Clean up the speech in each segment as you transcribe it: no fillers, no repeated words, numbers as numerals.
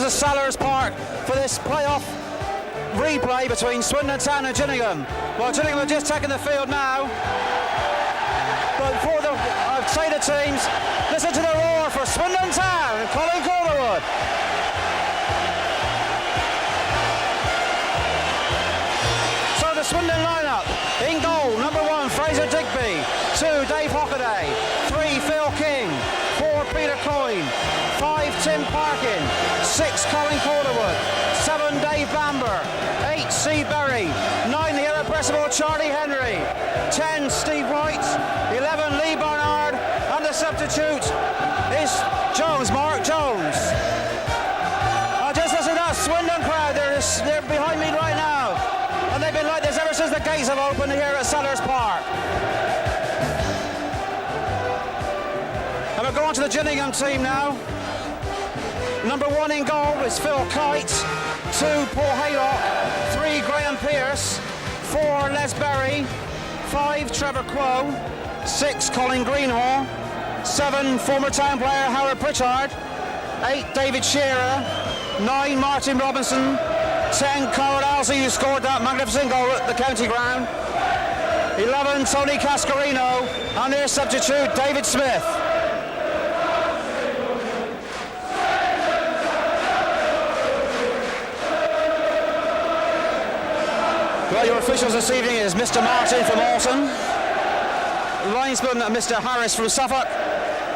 to Sellers Park for this playoff replay between Swindon Town and Gillingham. Well, Gillingham are just taking the field now. But before I'd say the teams, listen to the roar for Swindon Town and Colin Calderwood. So the Swindon lineup: in goal, number 1, Fraser Digby; 2, Dave Hockaday; 3, Phil King; 4, Peter Coyne; 5, Tim Parkin; 6, Colin Calderwood; 7, Dave Bamber; 8, Steve Berry; 9, the irrepressible Charlie Henry; 10, Steve White; 11, Lee Barnard; and the substitute is Mark Jones. Just listen to that Swindon crowd, they're behind me right now, and they've been like this ever since the gates have opened here at Sellers Park. And we're going to the Gillingham team now. Number 1 in goal is Phil Kite; 2, Paul Haylock; 3, Graham Pearce; 4, Les Berry; 5, Trevor Quo; 6, Colin Greenhall; 7, former town player Howard Pritchard; 8, David Shearer; 9, Martin Robinson; 10, Carl Alsey, who scored that magnificent goal at the county ground; 11, Tony Cascarino; and their substitute, David Smith. Well, your officials this evening is Mr. Martin from Alton, linesman Mr. Harris from Suffolk,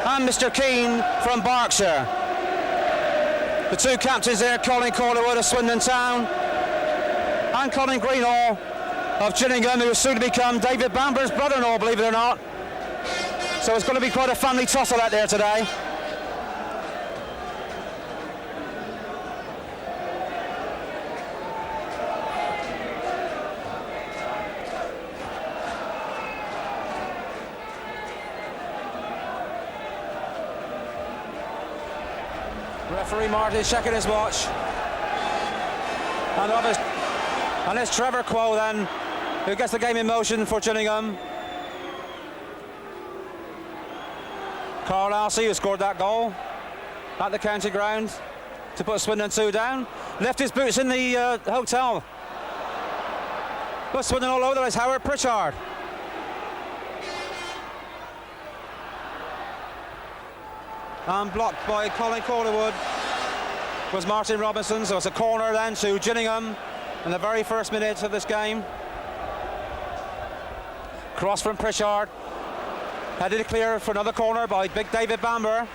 and Mr. Keane from Berkshire. The 2 captains there, Colin Calderwood of Swindon Town and Colin Greenhall of Gillingham, who is soon to become David Bamber's brother-in-law, believe it or not. So it's going to be quite a family tussle out there today. Referee Martin is checking his watch. And it's Trevor Quo then, who gets the game in motion for Gillingham. Carl Alsey, who scored that goal at the county ground to put Swindon 2 down. Left his boots in the hotel. But Swindon all over the place. Howard Pritchard. And blocked by Colin Calderwood was Martin Robinson, so it's a corner then to Gillingham in the very first minute of this game. Cross from Pritchard, headed clear for another corner by big David Bamber.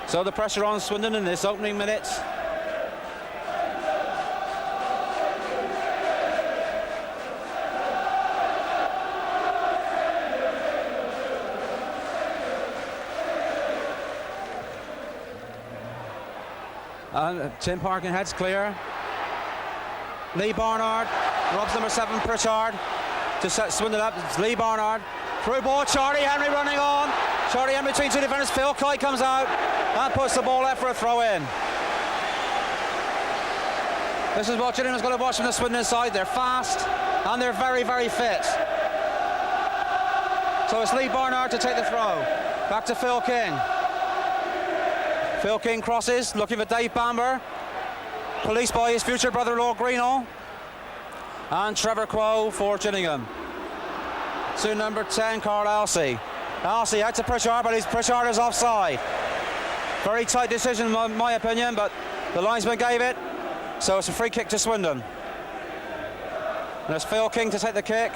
So the pressure on Swindon in this opening minutes. And Tim Parkin heads clear. Lee Barnard robs number 7 Pritchard to set Swindon up. It's Lee Barnard. Through ball, Charlie Henry running on. Charlie Henry between 2 defenders. Phil Kite comes out and puts the ball out for a throw in. This is what Gillingham's going to watch from the Swindon side. They're fast and they're very, very fit. So it's Lee Barnard to take the throw. Back to Phil King. Phil King crosses, looking for Dave Bamber. Policed by his future brother-in-law Greenall. And Trevor Quo for Gillingham. To number 10, Carl Alsey. Alsey out to Pritchard, but Pritchard is offside. Very tight decision, in my opinion, but the linesman gave it. So it's a free kick to Swindon. And it's Phil King to take the kick.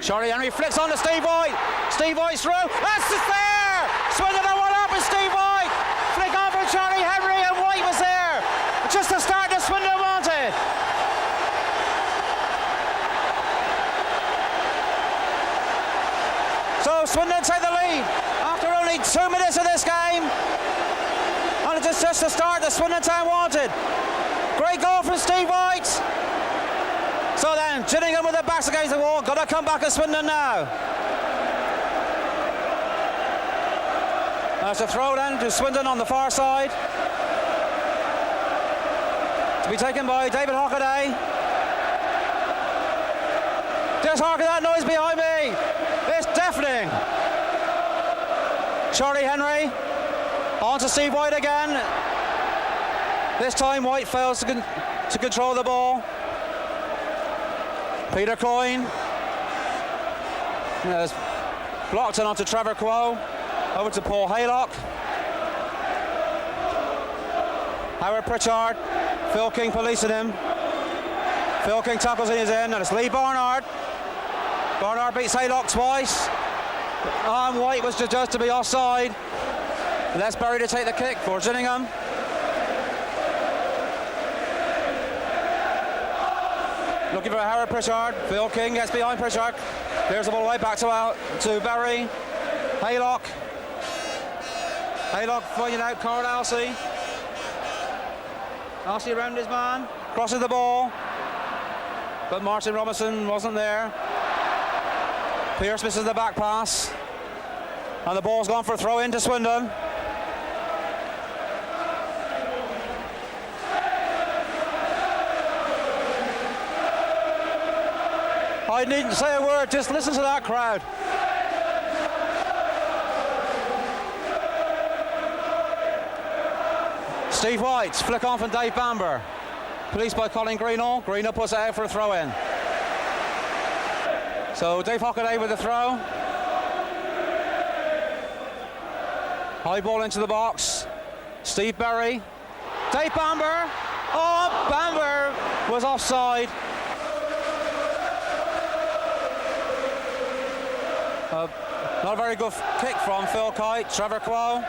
Charlie Henry flicks on to Steve White. Steve White's through. That's just there! Swindon are 1 up with Steve White. Flick on for Charlie Henry, and White was there. Just the start that Swindon wanted. So Swindon take the lead after only 2 minutes of this game. And it's just the start that Swindon Town wanted. Great goal from Steve White. So then, Gillingham with their backs against the wall. Got to come back at Swindon now. That's a throw then to Swindon on the far side. To be taken by David Hockaday. Just hark at that noise behind me. It's definitely evening. Charlie Henry on to Steve White again. This time White fails to control the ball. Peter Coyne has blocked it onto Trevor Quo. Over to Paul Haylock. Howard Pritchard. Phil King policing him. Phil King tackles in his end, and it's Lee Barnard. Barnard beats Haylock twice. And White was judged to be offside. Les Berry to take the kick for Gillingham. Looking for Howard Pritchard. Phil King gets behind Pritchard. Clears the ball away back to Berry. Haylock. Haylock finding out Carl Alsey. Alsey around his man. Crosses the ball. But Martin Robinson wasn't there. Pearce misses the back pass. And the ball's gone for a throw in to Swindon. I needn't say a word, just listen to that crowd. Steve White, flick on from Dave Bamber. Policed by Colin Greenall. Greenall puts it out for a throw in. So Dave Hockaday with the throw. High ball into the box. Steve Berry. Dave Bamber. Oh, Bamber was offside. Not a very good kick from Phil Kite. Trevor Quo.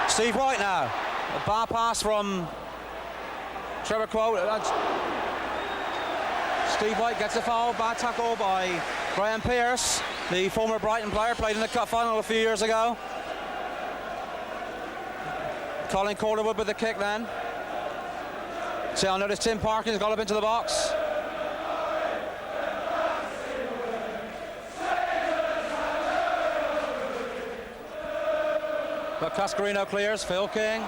Steve White now. A bar pass from Trevor Quo. Steve White gets a foul. Bad tackle by Graham Pearce, the former Brighton player, played in the cup final a few years ago. Colin Calderwood with the kick then. See, I notice Tim Parkins got up into the box. But Cascarino clears. Phil King.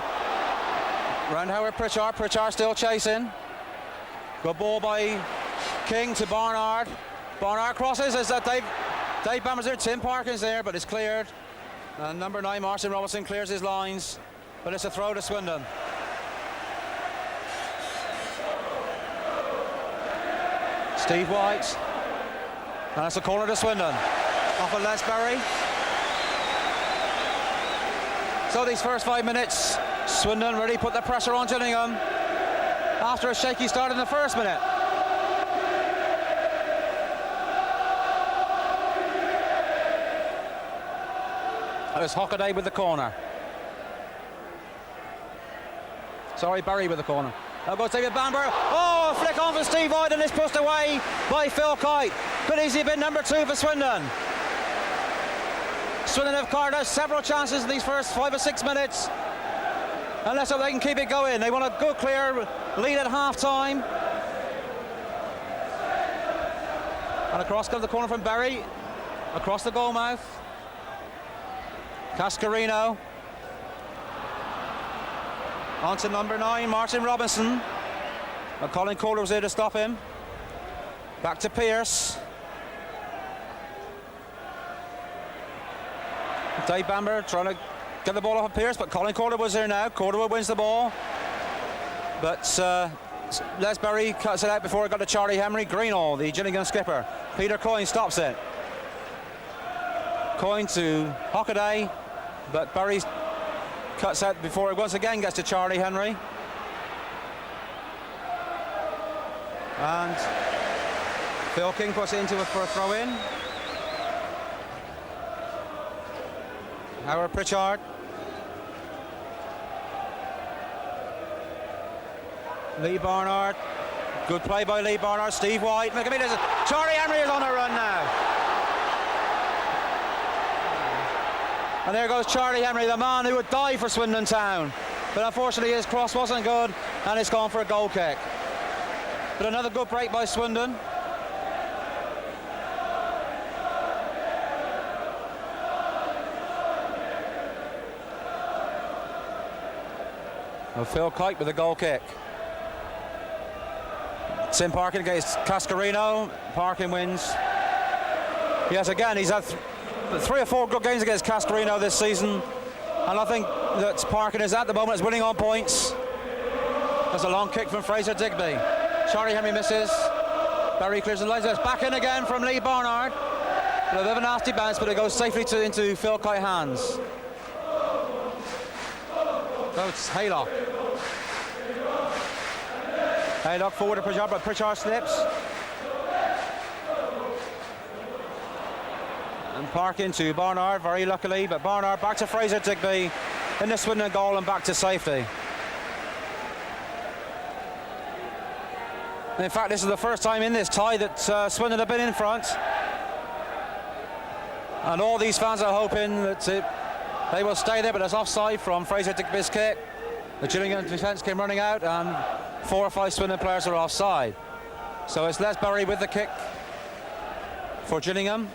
Round Howard Pritchard. Pritchard still chasing. Good ball by King to Barnard. Barnard crosses. Is that Dave Bamber's there? Tim Parkins there, but it's cleared. And number 9, Martin Robinson, clears his lines. But it's a throw to Swindon. Steve White. And it's a corner to Swindon. Off of Les Berry. So these first 5 minutes, Swindon really put the pressure on Gillingham after a shaky start in the first minute. That was Hockaday with the corner. Sorry, Berry with the corner. Now goes David Bamber. Oh, a flick on for Steve White, and it's pushed away by Phil Kite. Could easily have been number 2 for Swindon. Swindon have carved out several chances in these first 5 or 6 minutes. And let's hope they can keep it going. They want a good clear lead at half-time. And across comes the corner from Berry. Across the goal mouth. Cascarino. On to number 9, Martin Robinson. But Colin Calder was there to stop him. Back to Pearce. Dave Bamber trying to get the ball off of Pearce, but Colin Calder was there now. Calder wins the ball. But Les Berry cuts it out before it got to Charlie Henry. Greenall, the Gillingham skipper. Peter Coyne stops it. Coyne to Hockaday, but Berry cuts out before it once again gets to Charlie Henry. And Phil King puts it into it for a throw-in. Howard Pritchard. Lee Barnard. Good play by Lee Barnard. Steve White. Charlie Henry is on a run now. And there goes Charlie Henry, the man who would die for Swindon Town. But unfortunately his cross wasn't good, and it's gone for a goal kick. But another good break by Swindon. Phil Kite with a goal kick. Tim Parkin against Cascarino. Parkin wins. Yes, again, he's had 3 or 4 good games against Cascarino this season. And I think that Parkin is at the moment is winning on points. There's a long kick from Fraser Digby. Charlie Henry misses. Barry clears the lines. It's back in again from Lee Barnard. A bit of a nasty bounce, but it goes safely into Phil Kite hands. So it's Haylock. Haylock forward to Pritchard, but Pritchard slips. And Parkin to Barnard, very luckily, but Barnard back to Fraser Digby in the Swindon goal and back to safety. And in fact, this is the first time in this tie that Swindon have been in front. And all these fans are hoping that they will stay there, but it's offside from Fraser Digby's kick. The Gillingham defence came running out and 4 or 5 Swindon players are offside. So it's Les Berry with the kick for Gillingham.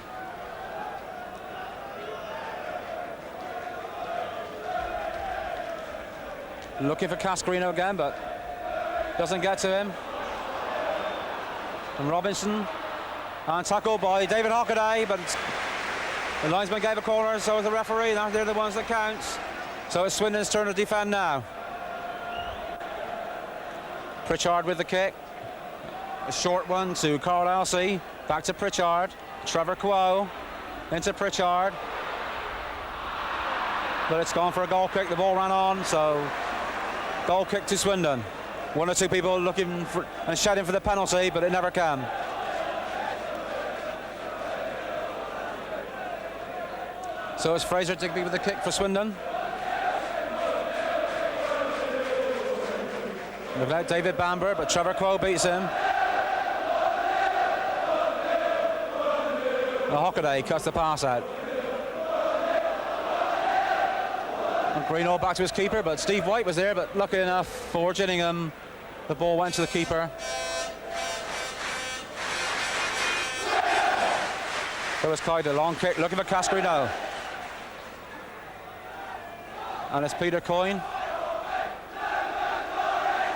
Looking for Cascarino again, but doesn't get to him. And Robinson, and tackled by David Hockaday, but the linesman gave a corner, so is the referee. They're the ones that count. So it's Swindon's turn to defend now. Pritchard with the kick. A short one to Carl Elsey. Back to Pritchard. Trevor Quo into Pritchard. But it's gone for a goal kick. The ball ran on, so goal kick to Swindon. 1 or 2 people looking for and shouting for the penalty, but it never came. So it's Fraser Digby with the kick for Swindon. Without David Bamber, but Trevor Quo beats him. Hockaday cuts the pass out. And Greenall back to his keeper, but Steve White was there, but lucky enough for Gillingham, the ball went to the keeper. There was Kite, a long kick, looking for Cascarino. And it's Peter Coyne.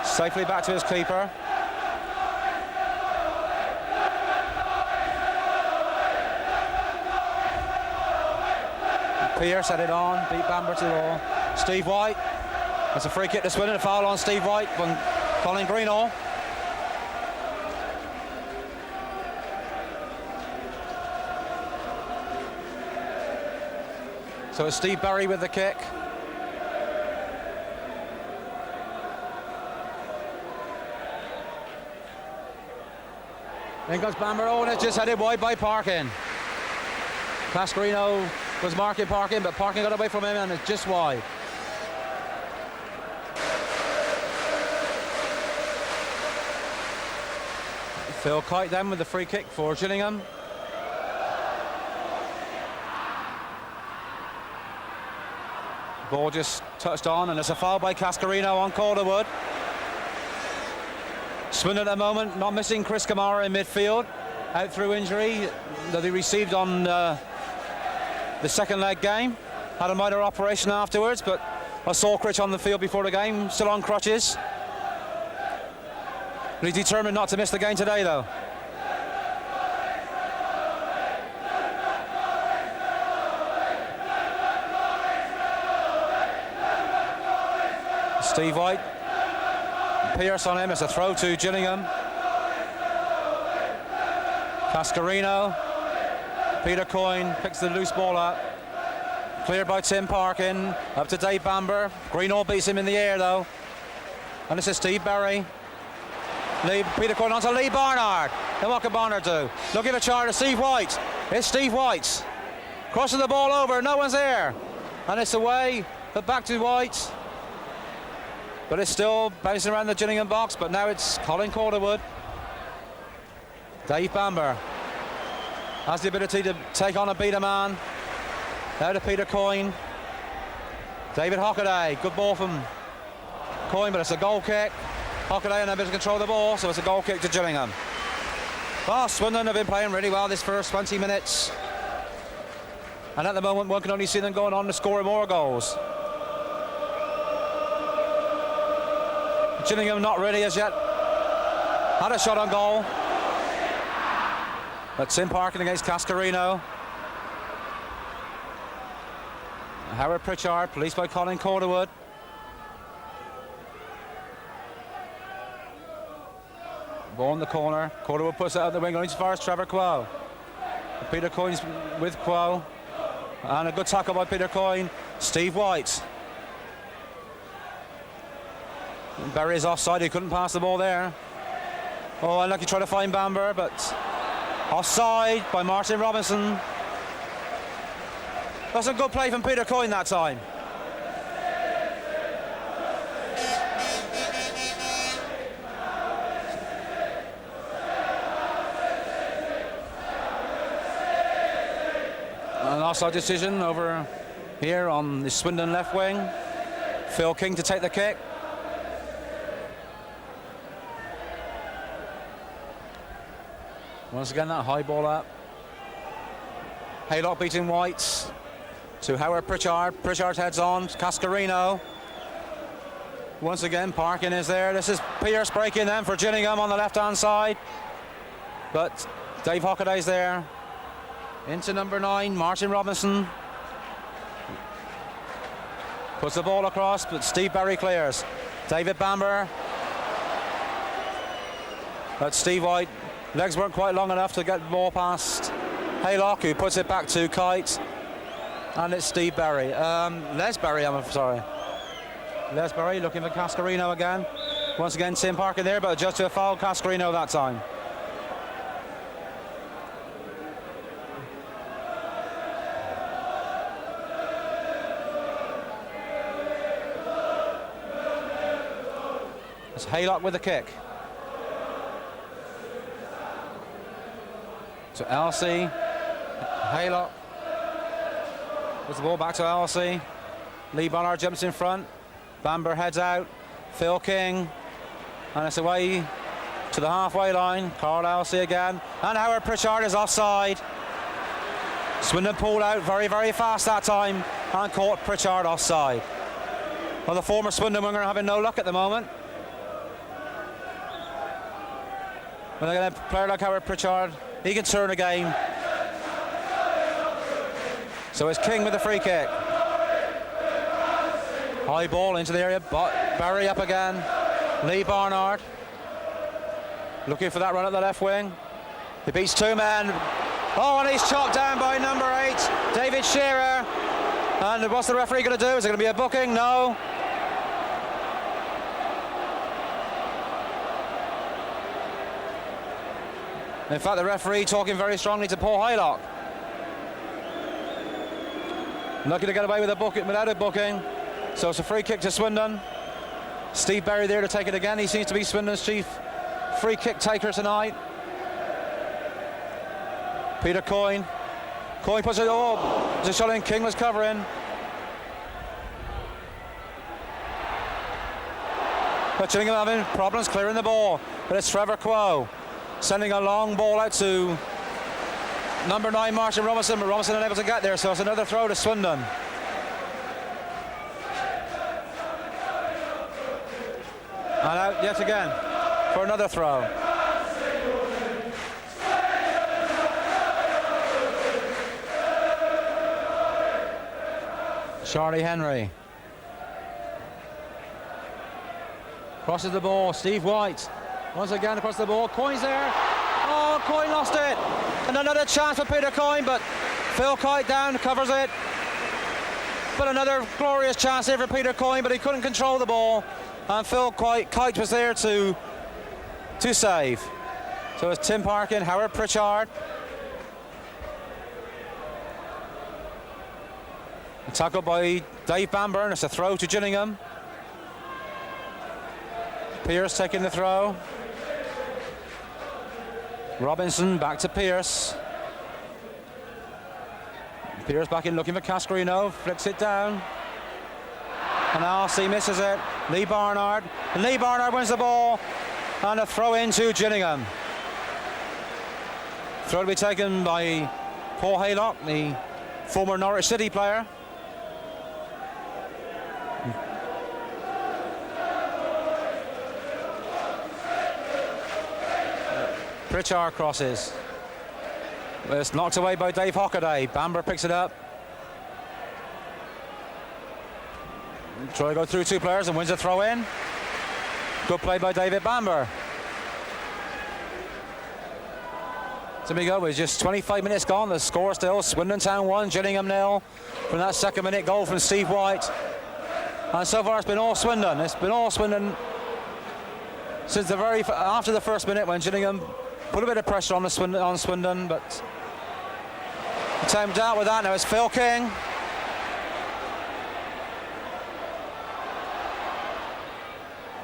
Safely back to his keeper. Pierce had it on, beat Bamber to the wall. Steve White, that's a free kick to Swindon, a foul on Steve White from Colin Greenall. So it's Steve Berry with the kick. Then goes Bamber, oh, and it's just headed wide by Parkin. Cascarino was marking Parkin, but Parkin got away from him and it's just wide. Phil Kite then with the free kick for Gillingham. Ball just touched on and it's a foul by Cascarino on Calderwood. Swindon at the moment not missing Chris Kamara in midfield, out through injury that he received on the second leg game. Had a minor operation afterwards, but I saw Critch on the field before the game, still on crutches. But he's determined not to miss the game today, though. Steve White, Pierce on him, it's a throw to Gillingham. Cascarino, Peter Coyne picks the loose ball up. Cleared by Tim Parkin, up to Dave Bamber. Greenall beats him in the air though. And this is Steve Berry. Peter Coyne onto Lee Barnard. And what can Barnard do? Looking for charge to Steve White. It's Steve White. Crossing the ball over, no one's there. And it's away, but back to White. But it's still bouncing around the Gillingham box, but now it's Colin Calderwood. Dave Bamber has the ability to take on and beat a man. Now to Peter Coyne. David Hockaday, good ball from Coyne, but it's a goal kick. Hockaday unable to control the ball, so it's a goal kick to Gillingham. Well, Swindon have been playing really well this first 20 minutes. And at the moment, one can only see them going on to score more goals. Gillingham not ready as yet. Had a shot on goal. But Tim Parkin against Cascarino. Howard Pritchard, policed by Colin Calderwood. Ball in the corner. Calderwood puts it out the wing, going as far as Trevor Quo. Peter Coyne's with Quo. And a good tackle by Peter Coyne. Steve White. Barry is offside, he couldn't pass the ball there. Oh, unlucky trying to find Bamber, but offside by Martin Robinson. That's a good play from Peter Coyne that time. An offside decision over here on the Swindon left wing. Phil King to take the kick. Once again, that high ball up. Haylock beating White to Howard Pritchard. Pritchard heads on. Cascarino. Once again, Parkin is there. This is Pierce breaking them for Gillingham on the left-hand side. But Dave Hockaday's there. Into number 9, Martin Robinson. Puts the ball across, but Steve Barry clears. David Bamber. But Steve White. Legs weren't quite long enough to get the ball past Haylock, who puts it back to Kite. And it's Steve Barry. Les Barry, I'm sorry. Les Barry looking for Cascarino again. Once again, Tim Parkin there, but just to a foul Cascarino that time. It's Haylock with the kick. To Elsie. Haylock. Puts the ball back to Elsie. Lee Bonnard jumps in front. Bamber heads out. Phil King. And it's away to the halfway line. Carl Elsie again. And Howard Pritchard is offside. Swindon pulled out very, very fast that time and caught Pritchard offside. Well, the former Swindon winger having no luck at the moment. When they're going to play like Howard Pritchard, he can turn a game. So it's King with the free kick. High ball into the area. Barry up again. Lee Barnard looking for that run at the left wing. He beats 2 men. Oh, and he's chopped down by number 8, David Shearer. And what's the referee going to do? Is it going to be a booking? No. In fact, the referee talking very strongly to Paul Haylock. Lucky to get away with a booking without a booking. So it's a free kick to Swindon. Steve Barry there to take it again. He seems to be Swindon's chief free kick taker tonight. Peter Coyne. Coyne puts it, oh, there's a shot in, King was covering. But Gillingham having problems clearing the ball. But it's Trevor Quo sending a long ball out to number 9, Martin Robinson, but Robinson unable to get there, so it's another throw to Swindon. And out yet again for another throw. Charlie Henry crosses the ball. Steve White once again across the ball. Coyne's there. Oh, Coyne lost it. And another chance for Peter Coyne, but Phil Kite down, covers it. But another glorious chance here for Peter Coyne, but he couldn't control the ball. And Phil Kite was there to save. So it's Tim Parkin, Howard Pritchard. A tackle by Dave Bamber, and it's a throw to Gillingham. Pierce taking the throw. Robinson back to Pierce. Pierce back in looking for Cascarino, flicks it down. And Elsie misses it. Lee Barnard. And Lee Barnard wins the ball. And a throw into Gillingham. Throw to be taken by Paul Haylock, the former Norwich City player. Pritchard crosses. It's knocked away by Dave Hockaday. Bamber picks it up. Try to go through two players and wins a throw in. Good play by David Bamber. So we go, with just 25 minutes gone, the score still Swindon Town 1, Gillingham 0 from that second minute goal from Steve White. And so far it's been all Swindon. It's been all Swindon since after the first minute when Gillingham put a bit of pressure on Swindon, but the time dealt with that. Now it's Phil King.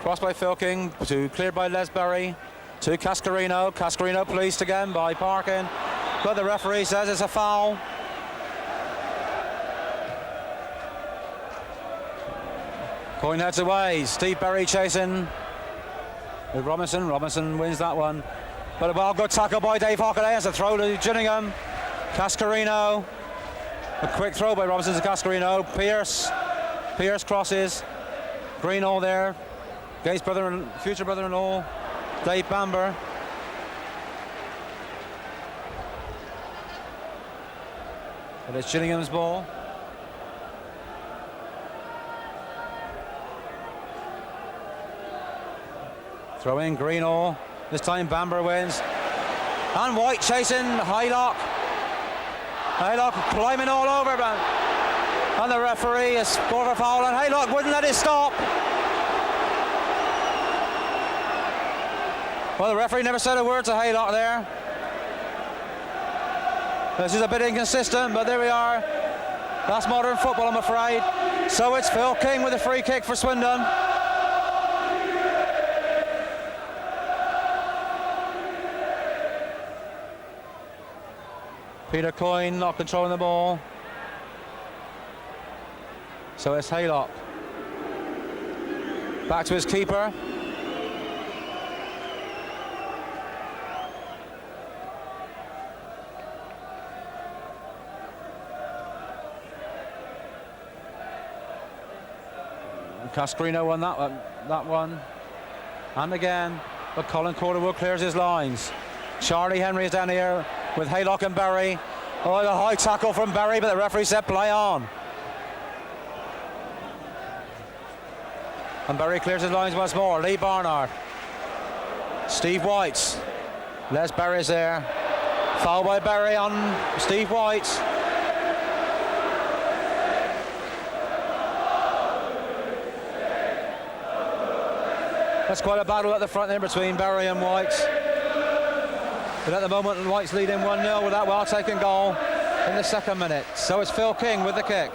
Crossed by Phil King, cleared by Les Berry. To Cascarino. Cascarino policed again by Parkin. But the referee says it's a foul. Coyne heads away. Steve Berry chasing with Robinson. Robinson wins that one. But a well good tackle by Dave Hockaday as a throw to Gillingham. Cascarino. A quick throw by Robinson to Cascarino. Pierce crosses. Greenall there. Gay's future brother-in-law. Dave Bamber. But it's Gillingham's ball. Throw in Greenall. This time Bamber wins. And White chasing Haylock. Haylock climbing all over. And the referee has scored a foul and Haylock wouldn't let it stop. Well, the referee never said a word to Haylock there. This is a bit inconsistent, but there we are. That's modern football, I'm afraid. So it's Phil King with a free kick for Swindon. Peter Coyne not controlling the ball. So it's Haylock. Back to his keeper. Cascarino won that one, and again, but Colin Corderwood clears his lines. Charlie Henry is down here with Haylock and Berry. Oh, the high tackle from Berry, but the referee said play on. And Berry clears his lines once more. Lee Barnard. Steve White. Les Berry's there. Foul by Berry on Steve White. That's quite a battle at the front there between Berry and White. But at the moment, White's leading 1-0 with that well-taken goal in the second minute. So it's Phil King with the kick.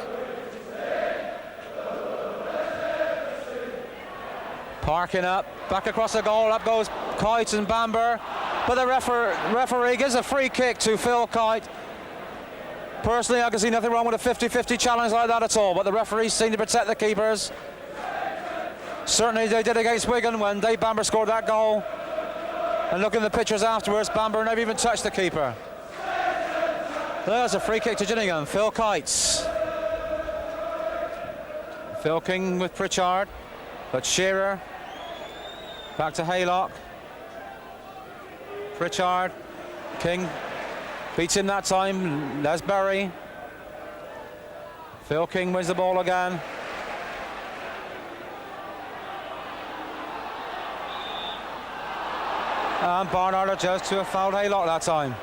Parking up, back across the goal, up goes Kite and Bamber. But the referee gives a free kick to Phil Kite. Personally, I can see nothing wrong with a 50-50 challenge like that at all, but the referees seem to protect the keepers. Certainly they did against Wigan when Dave Bamber scored that goal. And look at the pictures afterwards, Bamber never even touched the keeper. There's a free kick to Gillingham, Phil Kites. Phil King with Pritchard, but Shearer. Back to Haylock. Pritchard, King beats him that time, Les Berry. Phil King wins the ball again. And Barnard adjusts to a fouled Haylock that time.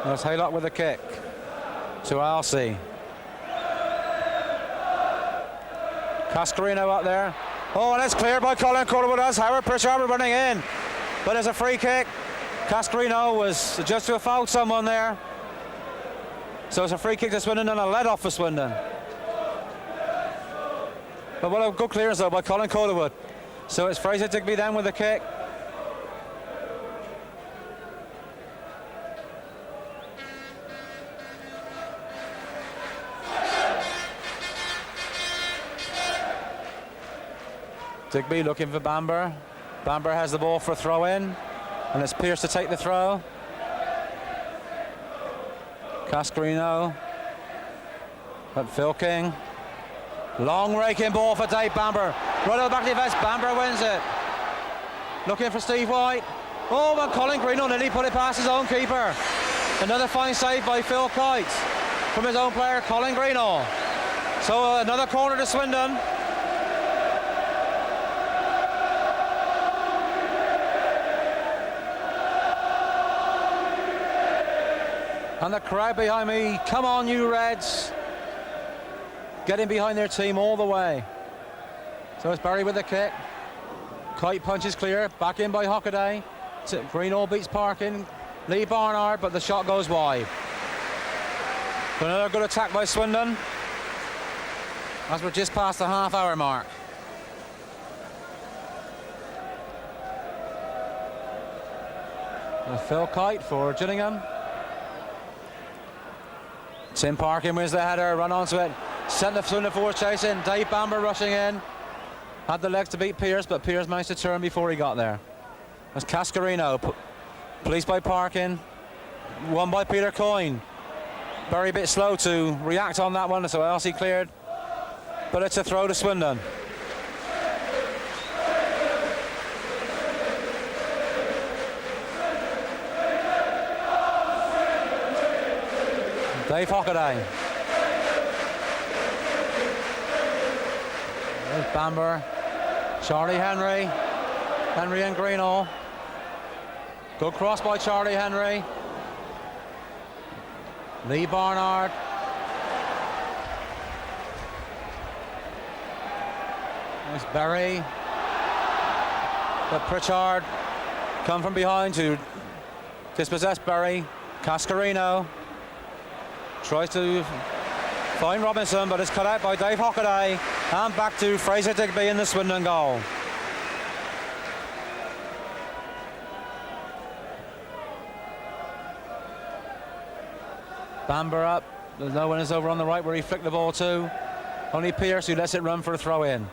There's Haylock with a kick to Alcy. Cascarino up there. Oh, and it's cleared by Colin Corderwood as Howard Pritchard running in. But there's a free kick. Cascarino was adjusted to a foul someone there. So it's a free kick to Swindon and a let off for Swindon. But what a good clearance though by Colin Calderwood. So it's Fraser Digby then with the kick. Digby looking for Bamber. Bamber has the ball for a throw in. And it's Pierce to take the throw. Cascarino But Phil King. Long raking ball for Dave Bamber. Right at the back of the defence. Bamber wins it. Looking for Steve White. Oh, and Colin Greenall nearly put it past his own keeper. Another fine save by Phil Kite from his own player, Colin Greenall. So another corner to Swindon. And the crowd behind me, come on you Reds. Getting behind their team all the way. So it's Barry with the kick. Kite punches clear, back in by Hockaday. Greenall beats Parkin. Lee Barnard, but the shot goes wide. Another good attack by Swindon. As we're just past the half-hour mark. And Phil Kite for Gillingham. Tim Parkin wins the header, run onto it. Sent the Swindon forward chasing. Dave Bamber rushing in. Had the legs to beat Pierce, but Pierce managed to turn before he got there. That's Cascarino. Policed by Parkin. Won by Peter Coyne. Very bit slow to react on that one, so Elsie cleared. But it's a throw to Swindon. Dave Hockaday. There's Bamber. Charlie Henry. Henry and Greenall. Good cross by Charlie Henry. Lee Barnard. There's Berry. But Pritchard come from behind to dispossess Berry. Cascarino tries to find Robinson, but it's cut out by Dave Hockaday. And back to Fraser Digby in the Swindon goal. Bamber up. There's no one is over on the right where he flicked the ball to. Only Pierce who lets it run for a throw in.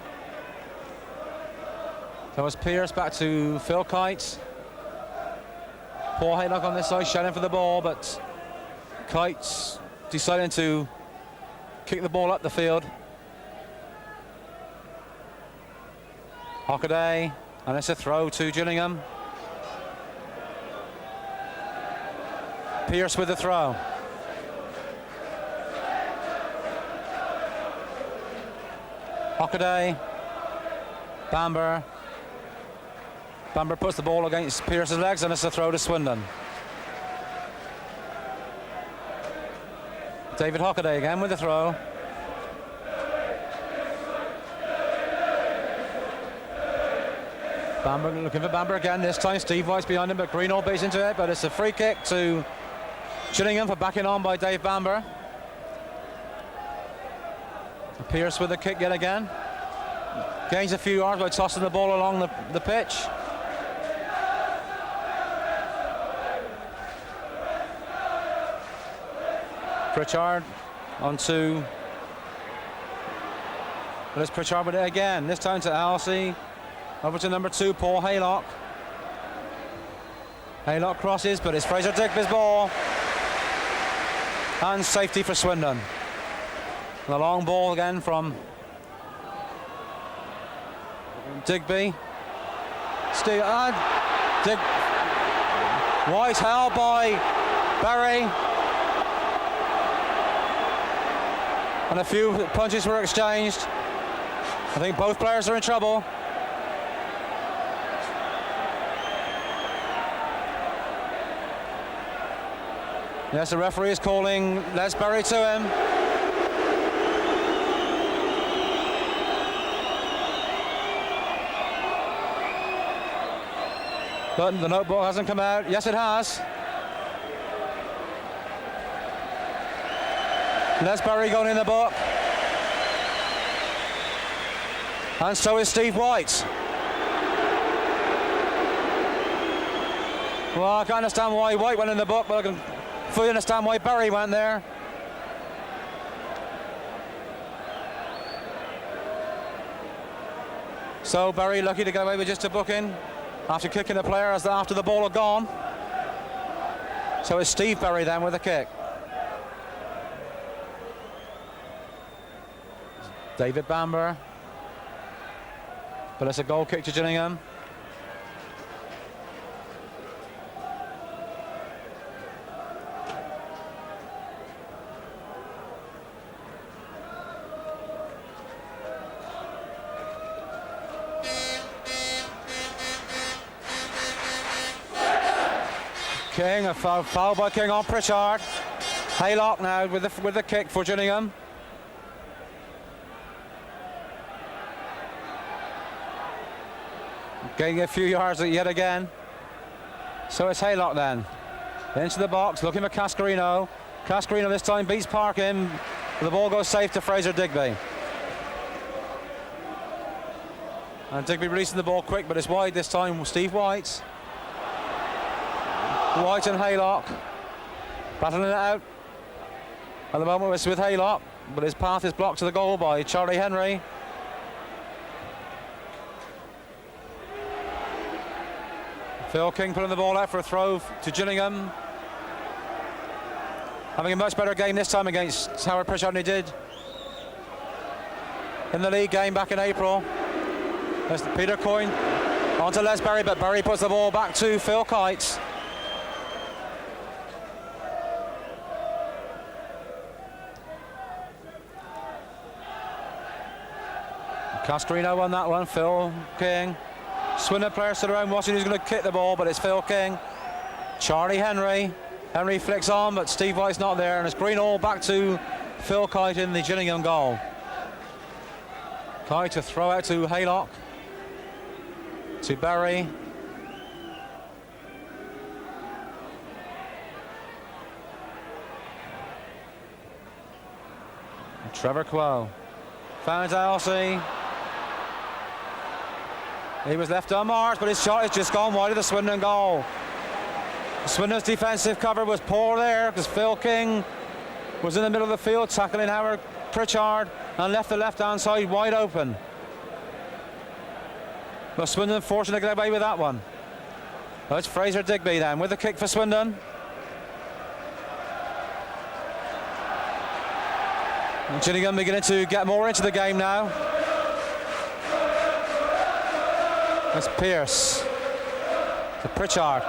So it's Pierce back to Phil Kite. Paul Haylock on this side shouting for the ball, but Kite's deciding to kick the ball up the field. Hockaday, and it's a throw to Gillingham. Pierce with the throw. Hockaday, Bamber. Bamber puts the ball against Pierce's legs, and it's a throw to Swindon. David Hockaday again with the throw. Bamber looking for Bamber again. This time Steve Weiss behind him, but Greenall beats into it. But it's a free kick to Gillingham for backing on by Dave Bamber. Pierce with the kick yet again. Gains a few yards by tossing the ball along the pitch. Pritchard onto. But it's Pritchard with it again. This time to Alcee. Over to number 2, Paul Haylock. Haylock crosses, but it's Fraser Digby's ball. And safety for Swindon. The long ball again from Digby. White held by Berry. And a few punches were exchanged. I think both players are in trouble. Yes, the referee is calling Les Berry to him. But the notebook hasn't come out. Yes, it has. Les Berry going in the book. And so is Steve White. Well, I can't understand why White went in the book, but I can fully understand why Berry went there. So Berry lucky to get away with just a booking after kicking the player after the ball had gone. So it's Steve Berry then with a kick. David Bamber. But it's a goal kick to Gillingham. King, a foul by King on Pritchard. Haylock now with the kick for Gillingham. Getting a few yards yet again. So it's Haylock then. Into the box, looking for Cascarino. Cascarino this time beats Parkin. The ball goes safe to Fraser Digby. And Digby releasing the ball quick, but it's wide this time. Steve White. White and Haylock battling it out. At the moment it's with Haylock, but his path is blocked to the goal by Charlie Henry. Phil King putting the ball out for a throw to Gillingham. Having a much better game this time against Howard Pritchard than he did in the league game back in April. There's Peter Coyne onto Les Berry, but Berry puts the ball back to Phil Kite. Cascarino won that one, Phil King. Swindon players stood around watching who's going to kick the ball, but it's Phil King. Charlie Henry. Henry flicks on, but Steve White's not there, and it's green all back to Phil Kite in the Gillingham goal. Kite to throw out to Haylock. To Berry. And Trevor Quo. Found Elsie. He was left unmarked, but his shot has just gone wide of the Swindon goal. Swindon's defensive cover was poor there because Phil King was in the middle of the field tackling Howard Pritchard and left the left-hand side wide open. But Swindon fortunate to get away with that one. Oh, it's Fraser Digby then with the kick for Swindon. And Gillingham beginning to get more into the game now. It's Pearce to Pritchard.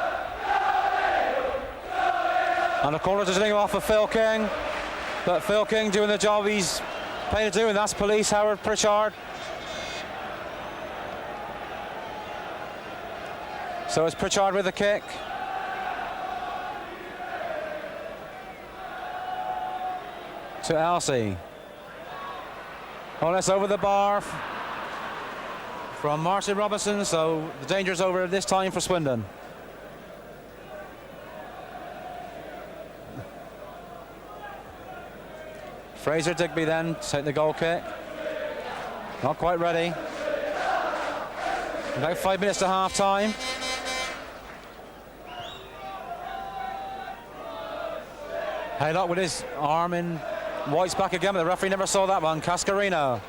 And a corner to Gillingham off of Phil King. But Phil King doing the job he's paid to do, and that's police Howard Pritchard. So it's Pritchard with the kick. To Elsie. Oh, that's over the bar from Martin Robinson, so the danger's over this time for Swindon. Fraser Digby then take the goal kick. Not quite ready. About 5 minutes to half time. Haylock with his arm in White's back again, but the referee never saw that one. Cascarino.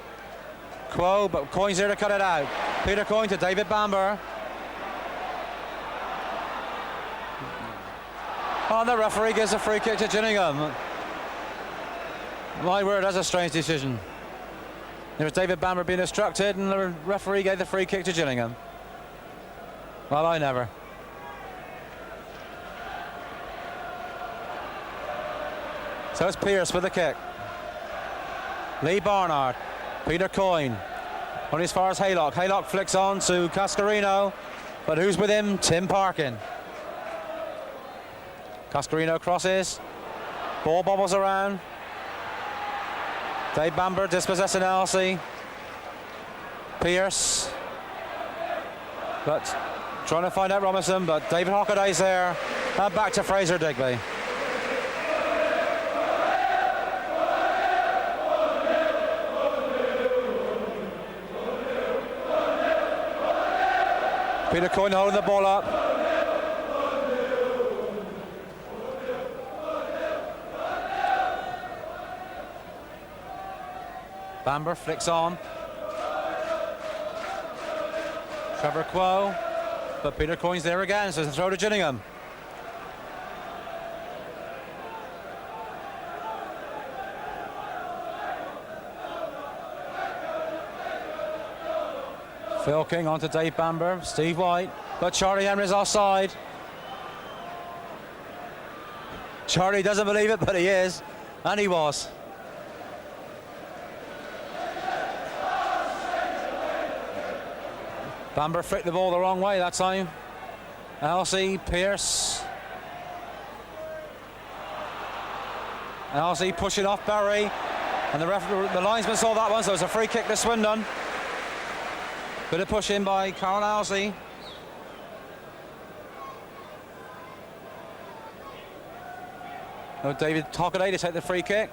Quo, but Coyne's there to cut it out. Peter Coyne to David Bamber. Oh, the referee gives a free kick to Gillingham. My word, that's a strange decision. There was David Bamber being instructed, and the referee gave the free kick to Gillingham. Well, I never. So it's Pearce with the kick. Lee Barnard, Peter Coyne, only as far as Haylock. Haylock flicks on to Cascarino, but who's with him? Tim Parkin. Cascarino crosses, ball bobbles around. Dave Bamber dispossessing Elsie. Pearce, but trying to find out Robinson, but David Hockaday's there, and back to Fraser Digby. Peter Coyne holding the ball up. Bamber flicks on. Trevor Quo, but Peter Coyne's there again, so it's a throw to Gillingham. Phil King onto Dave Bamber, Steve White, but Charlie Henry's offside. Charlie doesn't believe it, but he is, and he was. Bamber flicked the ball the wrong way that time. Elsie, Pierce. Elsie pushing off Barry, and the linesman saw that one, so it's a free kick to Swindon. Bit of push in by Carl Elsie. No, David Hockaday to take the free kick.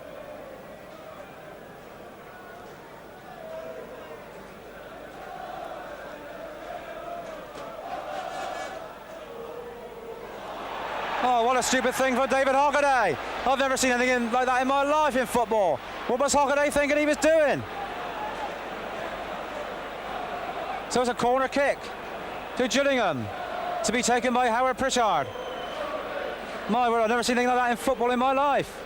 Oh, what a stupid thing for David Hockaday. I've never seen anything like that in my life in football. What was Hockaday thinking he was doing? So it's a corner kick to Gillingham to be taken by Howard Pritchard. My word, I've never seen anything like that in football in my life.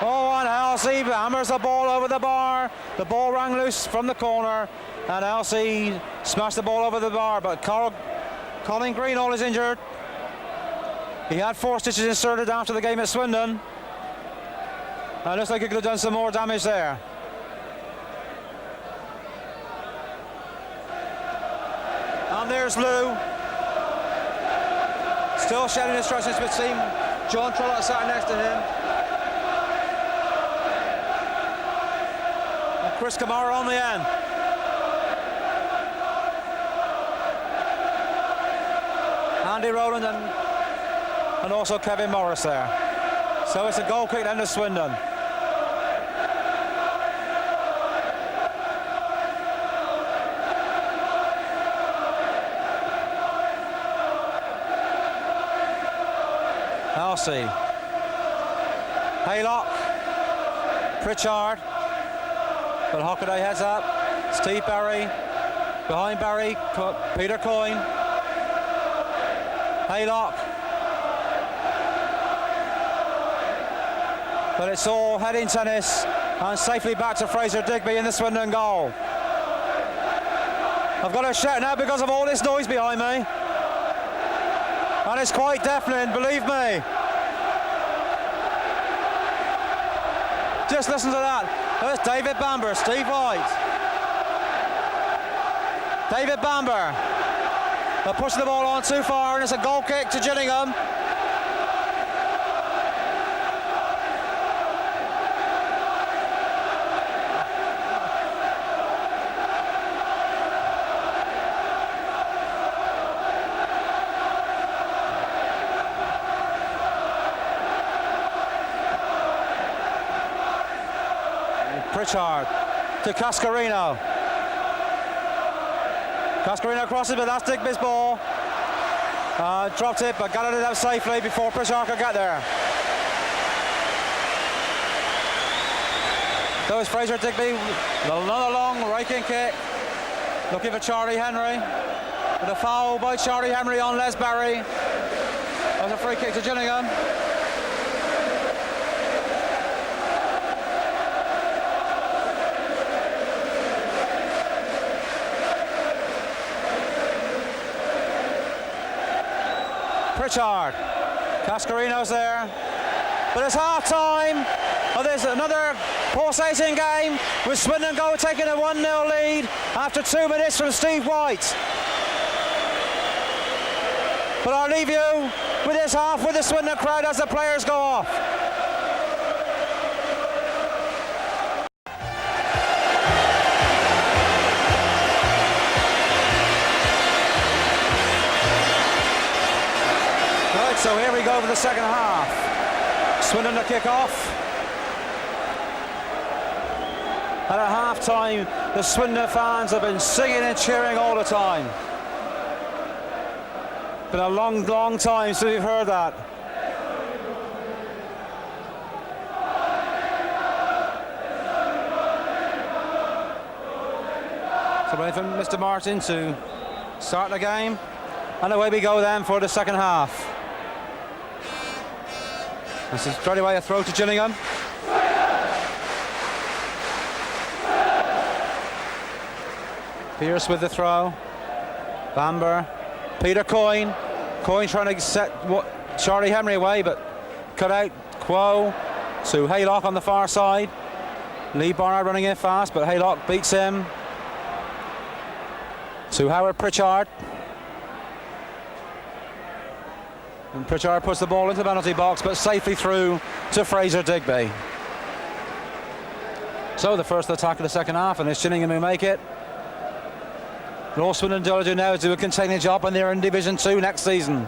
Oh, and Elsie hammers the ball over the bar. The ball rang loose from the corner, and Elsie smashed the ball over the bar, but Colin Greenall is injured. He had 4 stitches inserted after the game at Swindon. And it looks like he could have done some more damage there. And there's Lou. Still shouting instructions with team. John Trollope sat next to him. And Chris Kamara on the end. Andy Rowland and also Kevin Morris there. So it's a goal kick down to Swindon. Elsie. Haylock. Pritchard. But Hockaday heads up. Steve Barry. Behind Barry, Peter Coyne. Haylock. But it's all heading tennis and safely back to Fraser Digby in the Swindon goal. I've got to shout now because of all this noise behind me. And it's quite deafening, believe me. Just listen to that. There's David Bamber, Steve White. David Bamber. They're pushing the ball on too far, and it's a goal kick to Gillingham. Pritchard to Cascarino. Cascarino crosses, but that's Digby's ball. Dropped it, but got it out safely before Pritchard could get there. So it's Fraser Digby, another long raking kick. Looking for Charlie Henry. With a foul by Charlie Henry on Les Barry. That was a free kick to Gillingham. Pritchard. Cascarino's there. But it's half time. Oh, there's another pulsating game with Swindon Go taking a 1-0 lead after 2 minutes from Steve White. But I'll leave you with this half with the Swindon crowd as the players go off. So here we go for the second half. Swindon to kick off. And at half time, the Swindon fans have been singing and cheering all the time. Been a long, long time since we've heard that. So waiting for Mr. Martin to start the game. And away we go then for the second half. This is straight away a throw to Gillingham. Pearce with the throw. Bamber. Peter Coyne. Coyne trying to set Charlie Henry away, but cut out. Quo to Haylock on the far side. Lee Barnard running in fast, but Haylock beats him. To Howard Pritchard. And Pritchard puts the ball into the penalty box, but safely through to Fraser Digby. So the first attack of the second half, and it's Gillingham who make it. All Swindon do now is do a containing job, and they're in Division 2 next season.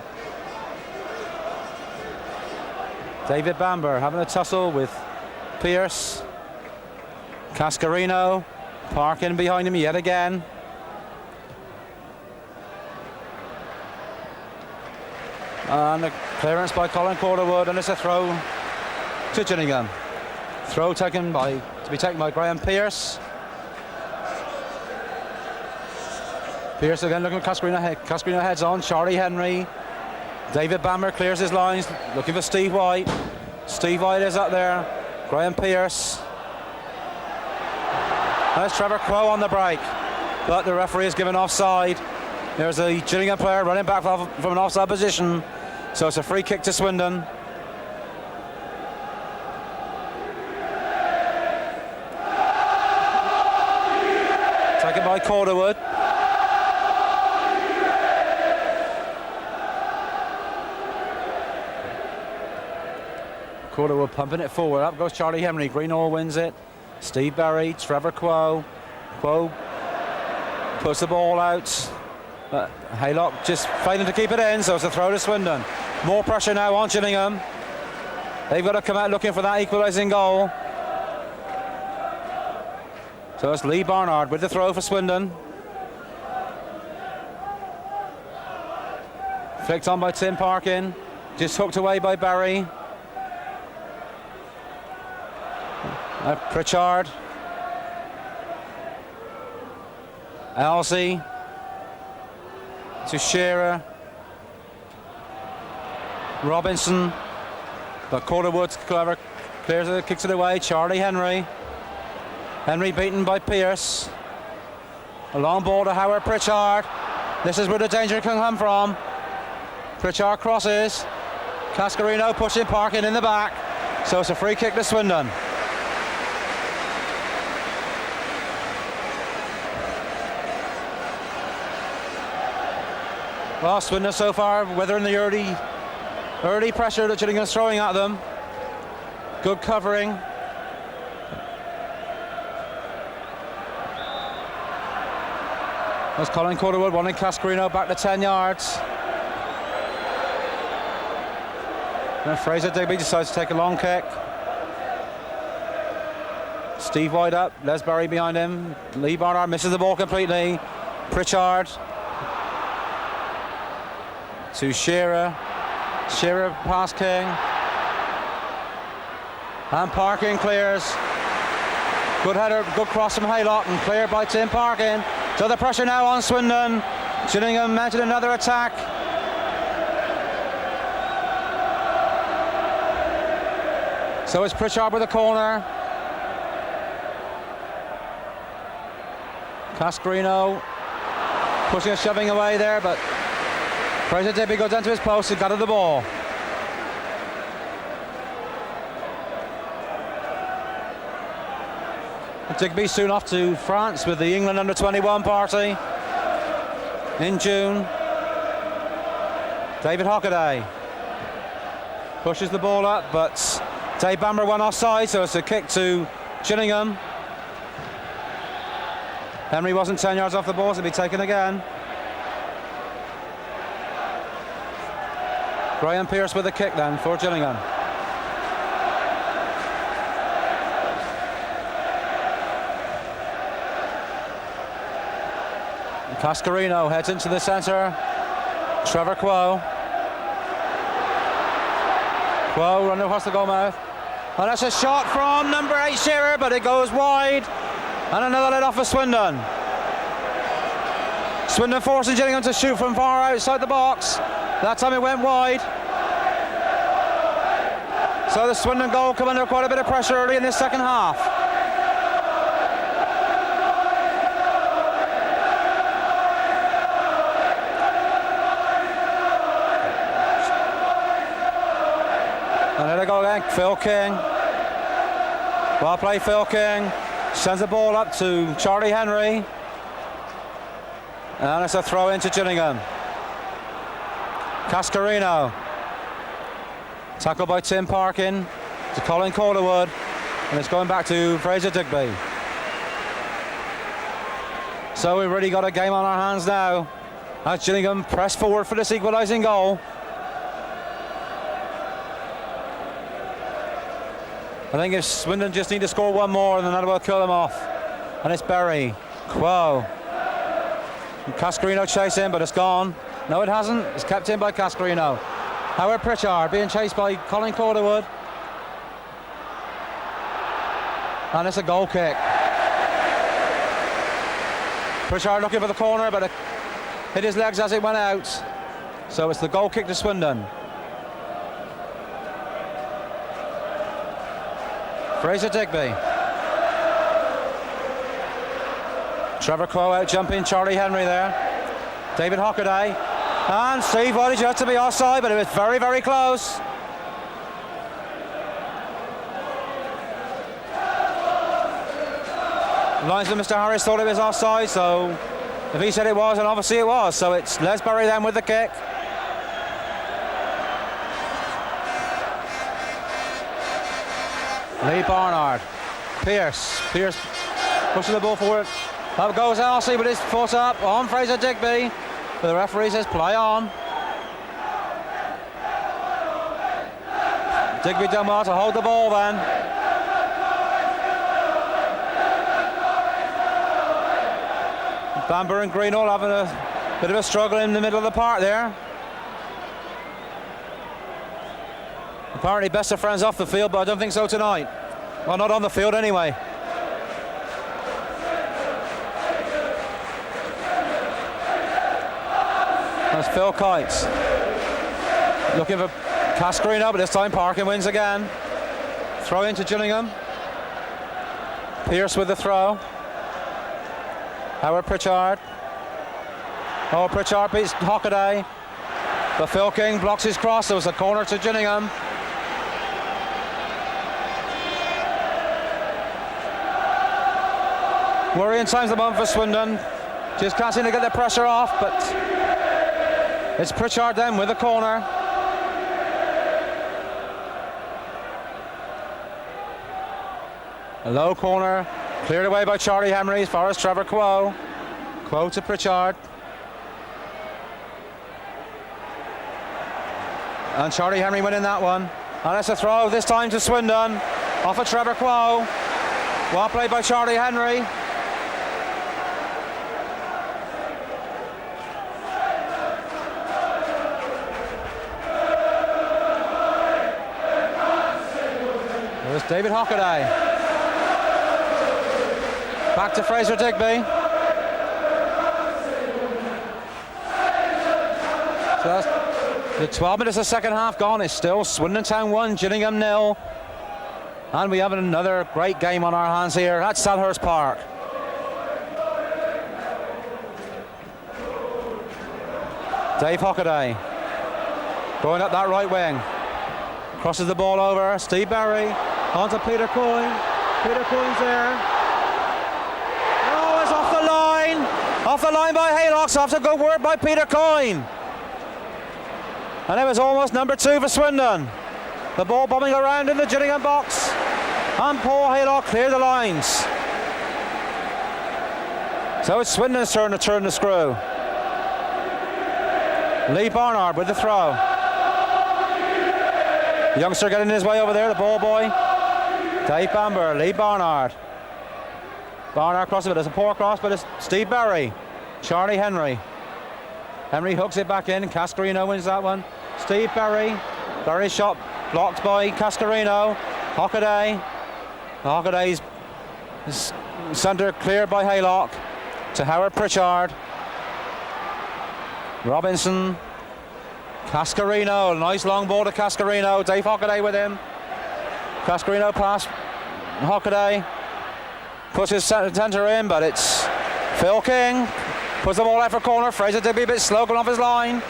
David Bamber having a tussle with Pearce. Cascarino parking behind him yet again. And a clearance by Colin Corderwood, and it's a throw to Gillingham. Throw to be taken by Graham Pearce. Pearce again looking at Cascarino. Cascarino heads on. Charlie Henry. David Bamber clears his lines, looking for Steve White. Steve White is up there. Graham Pearce. There's Trevor Quo on the break, but the referee is given offside. There's a Gillingham player running back from an offside position, so it's a free kick to Swindon. Taken by Calderwood. Calderwood pumping it forward. Up goes Charlie Henry. Greenall wins it. Steve Berry, Trevor Quo. Quo puts the ball out. Haylock just failing to keep it in, so it's a throw to Swindon. More pressure now on Gillingham. They've got to come out looking for that equalising goal. So it's Lee Barnard with the throw for Swindon. Flicked on by Tim Parkin. Just hooked away by Barry. Pritchard. Elsie. To Shearer. Robinson. But Calderwood clever clears it, kicks it away. Charlie Henry. Henry beaten by Pearce. A long ball to Howard Pritchard. This is where the danger can come from. Pritchard crosses. Cascarino pushing Parkin in the back. So it's a free kick to Swindon. Well, Swindon so far weathering the early pressure that Gillingham's throwing at them. Good covering. That's Colin Calderwood wanting Cascarino back to 10 yards. And Fraser Digby decides to take a long kick. Steve White up, Les Barry behind him. Lee Barnard misses the ball completely. Pritchard. To Shearer. Shearer past King. And Parkin clears. Good header, good cross from Haylock and cleared by Tim Parkin. So the pressure now on Swindon. Gillingham mounted another attack. So it's Pritchard with a corner. Cascarino pushing and shoving away there, but Fraser Digby goes down to his post and got at the ball. Digby soon off to France with the England under-21 party in June. David Hockaday pushes the ball up, but Dave Bamber went offside, so it's a kick to Gillingham. Henry wasn't 10 yards off the ball, so it'll be taken again. Graham Pearce with a kick then for Gillingham. Cascarino heads into the centre. Trevor Quo. Quo running across the goal mouth. And that's a shot from number 8 Shearer, but it goes wide. And another let off for Swindon. Swindon forcing Gillingham to shoot from far outside the box. That time it went wide. So the Swindon goal come under quite a bit of pressure early in this second half. And there they go again, Phil King. Well played, Phil King. Sends the ball up to Charlie Henry. And it's a throw into Gillingham. Cascarino. Tackled by Tim Parkin to Colin Calderwood. And it's going back to Fraser Digby. So we've really got a game on our hands now. As Gillingham press forward for this equalising goal. I think if Swindon just need to score one more, then that will kill them off. And it's Berry. Quo. Cascarino chasing, but it's gone. No, it hasn't. It's kept in by Cascarino. Howard Pritchard being chased by Colin Calderwood. And it's a goal kick. Pritchard looking for the corner, but it hit his legs as it went out. So it's the goal kick to Swindon. Fraser Digby. Trevor Quo out jumping Charlie Henry there. David Hockaday. And Steve Wadage had to be offside, but it was very, very close. Linesman Mr. Harris thought it was offside, so if he said it was, then obviously it was. So it's Les Berry then with the kick. Lee Barnard. Pierce pushing the ball forward. Up goes Elsie with his foot up on Fraser Digby. But the referee says play on. Digby done well to hold the ball then. Bamber and Greenall having a bit of a struggle in the middle of the park there. Apparently best of friends off the field, but I don't think so tonight. Well, not on the field anyway. That's Phil Kites. Looking for Cascarino, but this time Parkin wins again. Throw into Gillingham. Pierce with the throw. Howard Pritchard. Oh, Pritchard beats Hockaday. But Phil King blocks his cross. There was a corner to Gillingham. Worrying times the moment for Swindon. Just can't seem to get the pressure off, but it's Pritchard then with the corner. A low corner, cleared away by Charlie Henry as far as Trevor Quo. Quo to Pritchard. And Charlie Henry winning that one. And it's a throw, this time to Swindon. Off of Trevor Quo. Well played by Charlie Henry. There's David Hockaday. Back to Fraser Digby. So that's the 12 minutes of second half gone. It's still Swindon Town 1, Gillingham 0. And we have another great game on our hands here at Selhurst Park. Dave Hockaday going up that right wing. Crosses the ball over. Steve Berry onto Peter Coyne. Peter Coyne's there. Oh, it's off the line. Off the line by Haylocks. After a good work by Peter Coyne. And it was almost number 2 for Swindon. The ball bombing around in the Gillingham box. And Paul Haylock cleared the lines. So it's Swindon's turn to turn the screw. Lee Barnard with the throw. The youngster getting his way over there, the ball boy. Dave Bamber, Lee Barnard. Barnard crosses it, there's a poor cross, but it's Steve Berry. Charlie Henry. Henry hooks it back in, Cascarino wins that one. Steve Berry. Berry's shot blocked by Cascarino. Hockaday. Hockaday's centre cleared by Haylock to Howard Pritchard. Robinson. Cascarino, nice long ball to Cascarino. Dave Hockaday with him. Cascarino pass. Hockaday pushes centre in, but it's Phil King. Puts the ball out for corner. Fraser Digby a bit slow going off his line.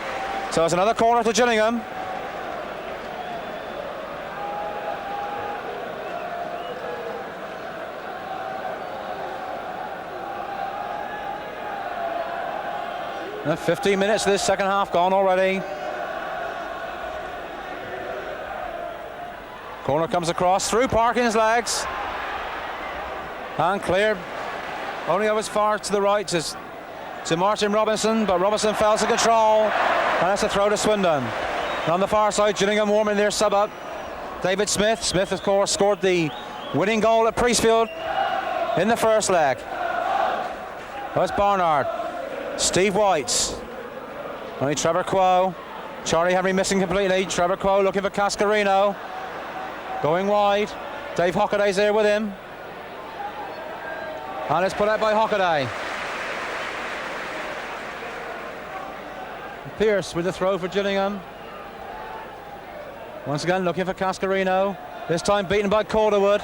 So it's another corner to Gillingham. And 15 minutes of this second half gone already. Corner comes across through Parkin's legs. And cleared only as far to the right to Martin Robinson, but Robinson fell to control. And that's a throw to Swindon. And on the far side, Gillingham warming their sub up. David Smith. Smith, of course, scored the winning goal at Priestfield in the first leg. That's Barnard. Steve White. Only Trevor Quo. Charlie Henry missing completely. Trevor Quo looking for Cascarino. Going wide. Dave Hockaday's there with him. And it's put out by Hockaday. Pierce with the throw for Gillingham. Once again looking for Cascarino. This time beaten by Calderwood.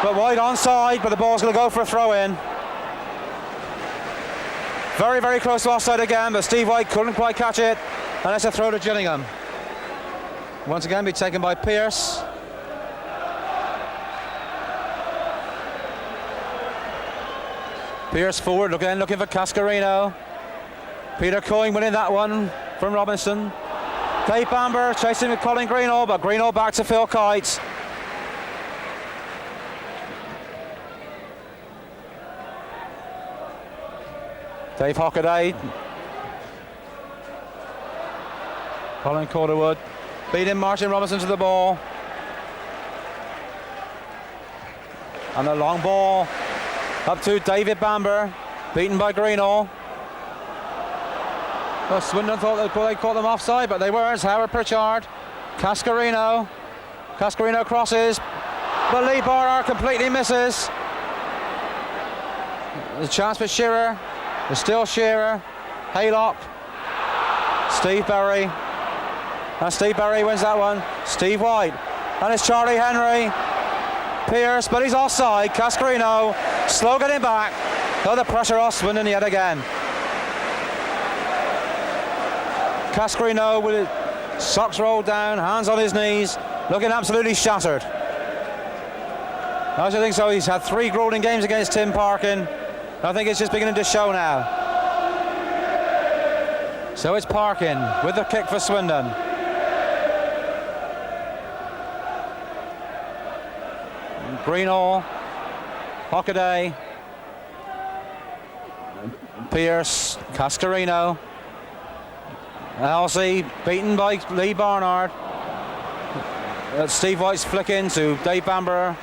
But wide onside, but the ball's going to go for a throw in. Very, very close to offside again, but Steve White couldn't quite catch it. And it's a throw to Gillingham. Once again be taken by Pierce. Pierce forward, looking for Cascarino. Peter Coyne winning that one from Robinson. Dave Bamber chasing with Colin Greenall, but Greenall back to Phil Kite. Dave Hockaday. Colin Calderwood beating Martin Robinson to the ball. And a long ball up to David Bamber, beaten by Greenall. Well, Swindon thought they caught them offside, but they weren't. Howard Pritchard, Cascarino crosses, but Lee Barnard completely misses. The chance for Shearer. There's still Shearer, Haylock, Steve Berry. And Steve Berry wins that one. Steve White. And it's Charlie Henry. Pierce, but he's offside. Cascarino, slow getting back. Oh, the pressure off Swindon yet again. Cascarino with his socks rolled down, hands on his knees, looking absolutely shattered. I think so. He's had 3 grueling games against Tim Parkin. I think it's just beginning to show now. So it's Parkin with the kick for Swindon. Greenall, Hockaday, Pierce, Cascarino, Elsie beaten by Lee Barnard. Steve White's flick in to Dave Bamber.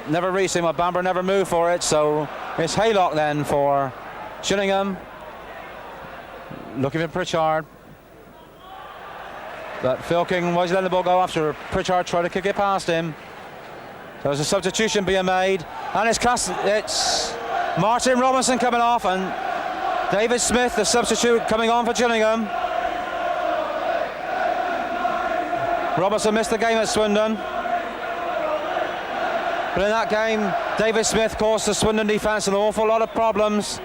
Never reached him, but Bamber never moved for it, so it's Haylock then for Gillingham. Looking for Pritchard. But Phil King was letting the ball go after Pritchard tried to kick it past him. So there's a substitution being made. And it's Martin Robinson coming off and David Smith, the substitute, coming on for Gillingham. Robinson missed the game at Swindon. But in that game, David Smith caused the Swindon defence an awful lot of problems.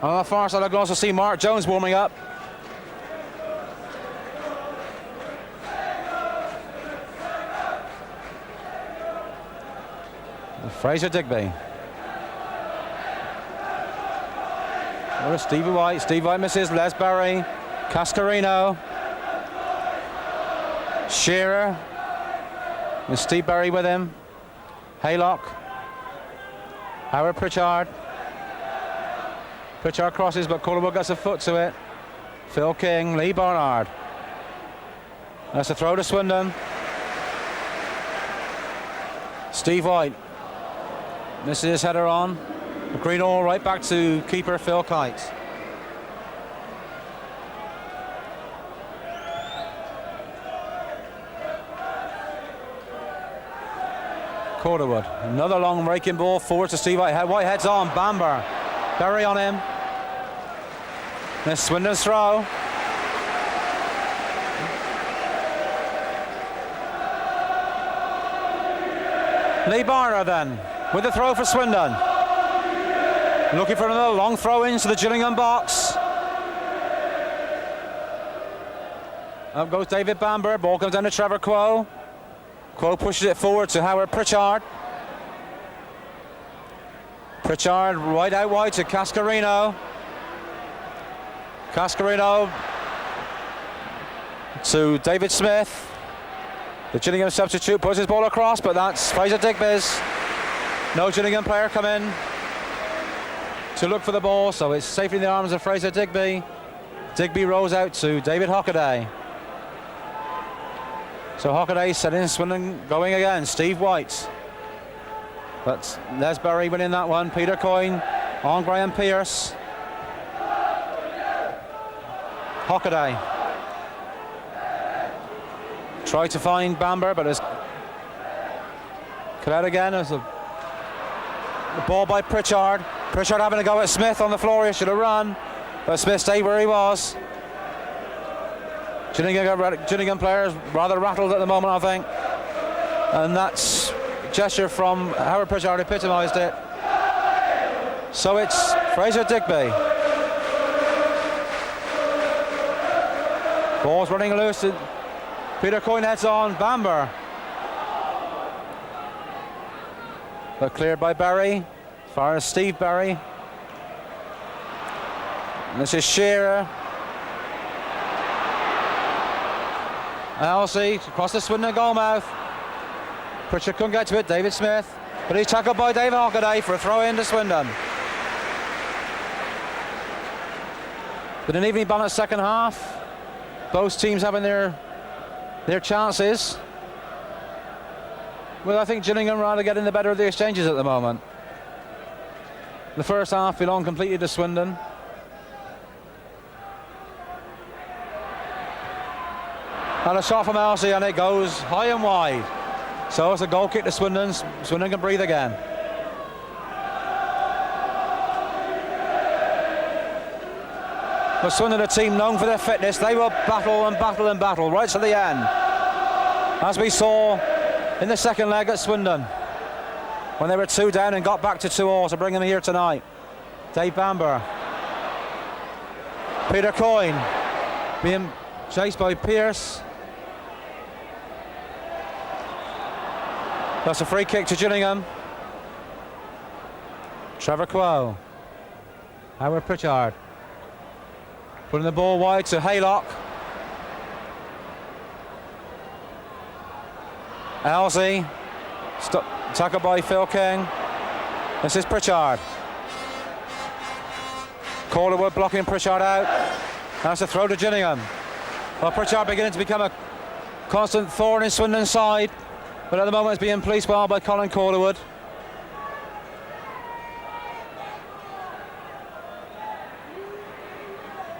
On the far side, I can also see Mark Jones warming up. Fraser Digby. Oh, Stevie White. Steve White misses. Les Barry. Cascarino. Shearer. And Steve Berry with him. Haylock. Howard Pritchard. Pritchard crosses, but Calderwood gets a foot to it. Phil King, Lee Barnard. That's a throw to Swindon. Steve White. Misses his header on. Greenall right back to keeper Phil Kite. Calderwood. Another long raking ball forward to Steve White. White heads on. Bamber. Berry on him. This Swindon's throw. Lee Barner then, with the throw for Swindon. Looking for another long throw into the Gillingham box. Up goes David Bamber, ball comes down to Trevor Quo. Quo pushes it forward to Howard Pritchard. Pritchard right out wide to Cascarino. Cascarino to David Smith. The Gillingham substitute puts his ball across, but that's Fraser Digby's. No Gillingham player come in to look for the ball, so it's safely in the arms of Fraser Digby. Digby rolls out to David Hockaday. So Hockaday setting Swindon going again. Steve White. But Les Berry winning that one. Peter Coyne on Graham Pearce. Hockaday. Tried to find Bamber, but it's cut out again. There's the ball by Pritchard. Pritchard having a go at Smith on the floor. He should have run, but Smith stayed where he was. Gillingham players rather rattled at the moment, I think. And that's gesture from Howard Pritchard epitomised it. So it's Fraser Digby. Ball's running loose. Peter Coyne heads on. Bamber. But cleared by Berry. As far as Steve Berry. And this is Shearer. Elsie across the Swindon goal mouth. Pritchard couldn't get to it. David Smith. But he's tackled by David Hockaday for a throw in to Swindon. But an evenly balanced second half. Both teams having their chances. Well, I think Gillingham rather getting the better of the exchanges at the moment. The first half belonged completely to Swindon. And a shot from Elsie, and it goes high and wide. So it's a goal kick to Swindon. Swindon can breathe again. But Swindon, a team known for their fitness, they will battle and battle and battle right to the end. As we saw in the second leg at Swindon, when they were 2 down and got back to 2-2 to bring them here tonight. Dave Bamber. Peter Coyne being chased by Pearce. That's a free kick to Gillingham. Trevor Quo. Howard Pritchard. Putting the ball wide to Haylock. Elsie. Tackled by Phil King. This is Pritchard. Calderwood blocking Pritchard out. That's a throw to Gillingham. Well, Pritchard beginning to become a constant thorn in Swindon's side, but at the moment it's being policed well by Colin Calderwood.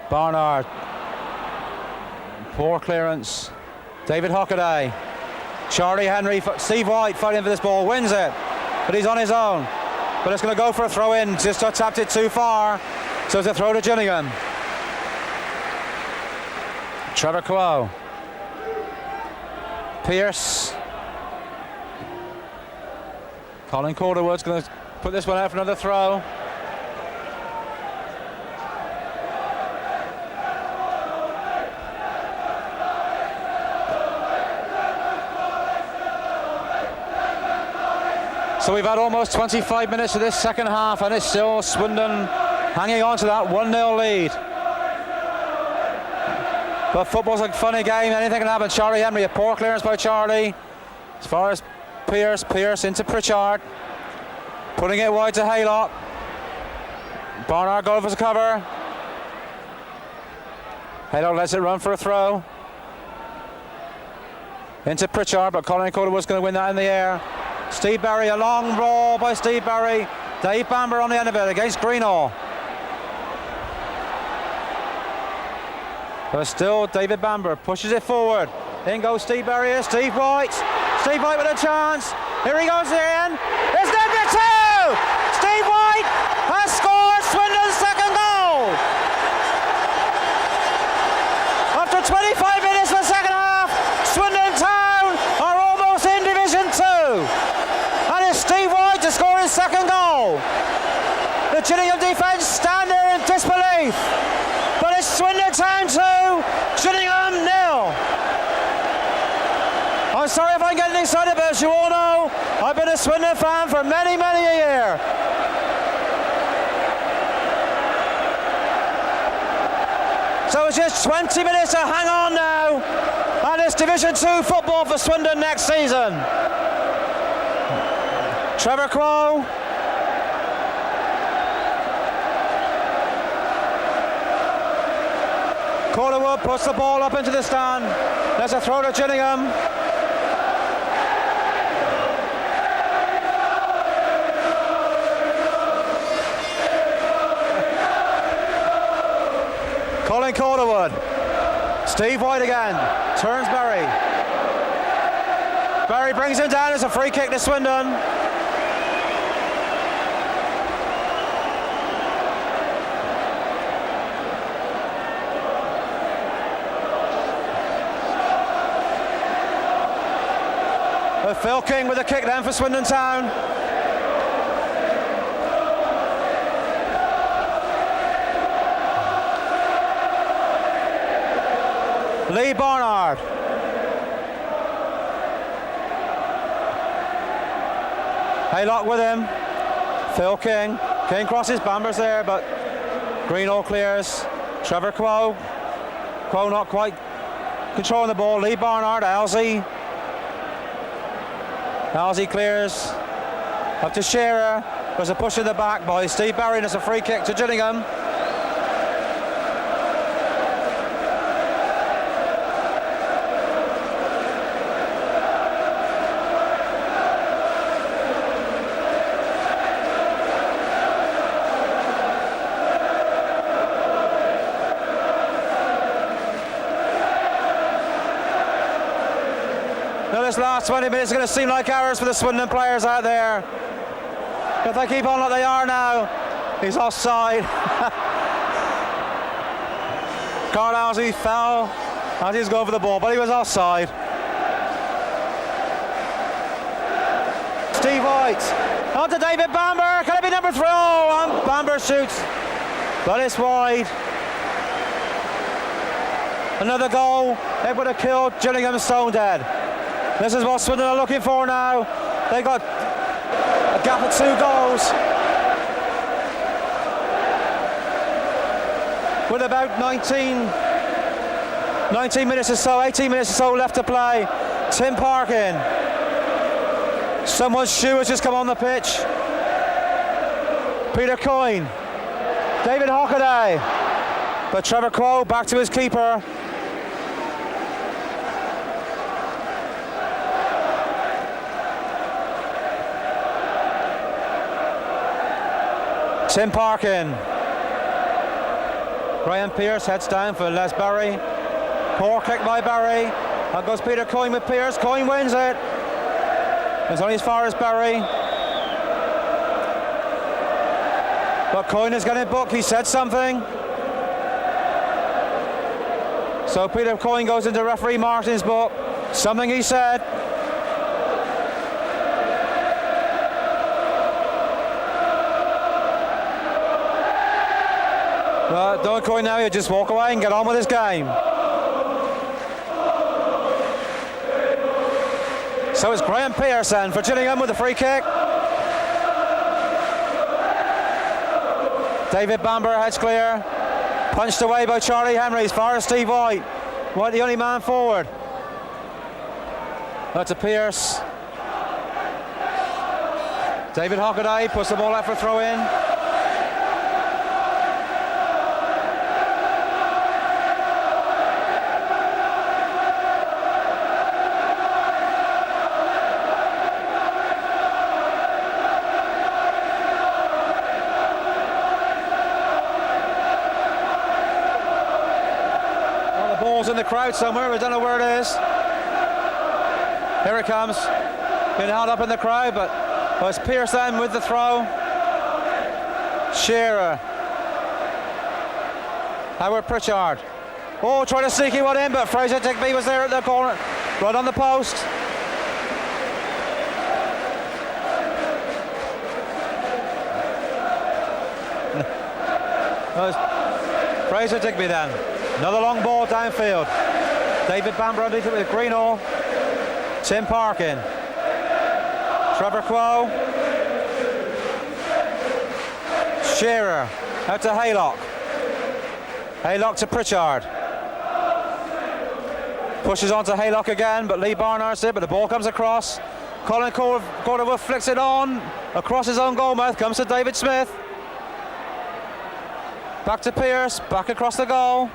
Barnard. Poor clearance. David Hockaday. Charlie Henry. Steve White fighting for this ball. Wins it. But he's on his own. But it's going to go for a throw in. Just tapped it too far. So it's a throw to Gillingham. Trevor Quo. Pearce. Colin Calderwood's going to put this one out for another throw. So we've had almost 25 minutes of this second half, and it's still Swindon hanging on to that 1-0 lead. But football's a funny game, anything can happen. Charlie Henry, a poor clearance by Charlie. As far as Pearce into Pritchard. Putting it wide to Haylock. Barnard goes for the cover. Haylock lets it run for a throw. Into Pritchard, but Colin Calderwood's going to win that in the air. Steve Berry, a long ball by Steve Berry. Dave Bamber on the end of it against Greenall. But still David Bamber pushes it forward. In goes Steve Berry, here's Steve White. Steve White with a chance. Here he goes again. It's number 2! Steve White has scored Swindon's second goal. After 25 minutes of the second half, Swindon Town are almost in Division 2. And I'm sorry if I'm getting excited, but as you all know, I've been a Swindon fan for many, many a year. So it's just 20 minutes to hang on now, and it's Division 2 football for Swindon next season. Trevor Crowe. Calderwood puts the ball up into the stand. There's a throw to Gillingham. Colin Calderwood. Steve White again. Turns Barry. Barry brings him down. It's a free kick to Swindon. Phil King with a kick down for Swindon Town. Lee Barnard. Haylock with him. Phil King. King crosses, Bamber's there, but Greenall clears. Trevor Crowe. Crowe not quite controlling the ball. Lee Barnard, Alsey. Alsey clears. Up to Shearer. There's a push in the back by Steve Barry, and it's a free kick to Gillingham. Now this last 20 minutes is going to seem like hours for the Swindon players out there. If they keep on like they are now, he's offside. Carl Alsey fell as he was going for the ball, but he was offside. Steve White, on to David Bamber, can it be number 3? Oh, and Bamber shoots, but it's wide. Another goal, it would have killed Gillingham stone dead. This is what Swindon are looking for now. They got a gap of 2 goals. With about 19 minutes or so, 18 minutes or so left to play. Tim Parkin. Someone's shoe has just come on the pitch. Peter Coyne. David Hockaday. But Trevor Crowe back to his keeper. Tim Parkin. Graham Pearce heads down for Les Barry. Poor kick by Barry. Out goes Peter Coyne with Pearce. Coyne wins it. It's only as far as Barry. But Coyne is getting booked. He said something. So Peter Coyne goes into referee Martin's book. Something he said. Don't Coyne now, you just walk away and get on with this game. So it's Graham Pearson for Gillingham with the free kick. David Bamber heads clear. Punched away by Charlie Henry as far as Steve White. White the only man forward. That's a Pearce. David Hockaday puts the ball out for throw in. In the crowd somewhere, we don't know where it is. Here it comes. Being held up in the crowd, but it's Pearce then with the throw. Shearer. Howard Pritchard. Oh, trying to sneak one in, but Fraser Digby was there at the corner, right on the post. Fraser Digby then. Another long ball downfield. David Bamber underneath it with Greenall. Tim Parkin. Trevor Quo. Shearer. Out to Haylock. Haylock to Pritchard. Pushes on to Haylock again, but Lee Barnard's it, but the ball comes across. Colin Calderwood flicks it on. Across his own goal mouth, comes to David Smith. Back to Pearce, back across the goal.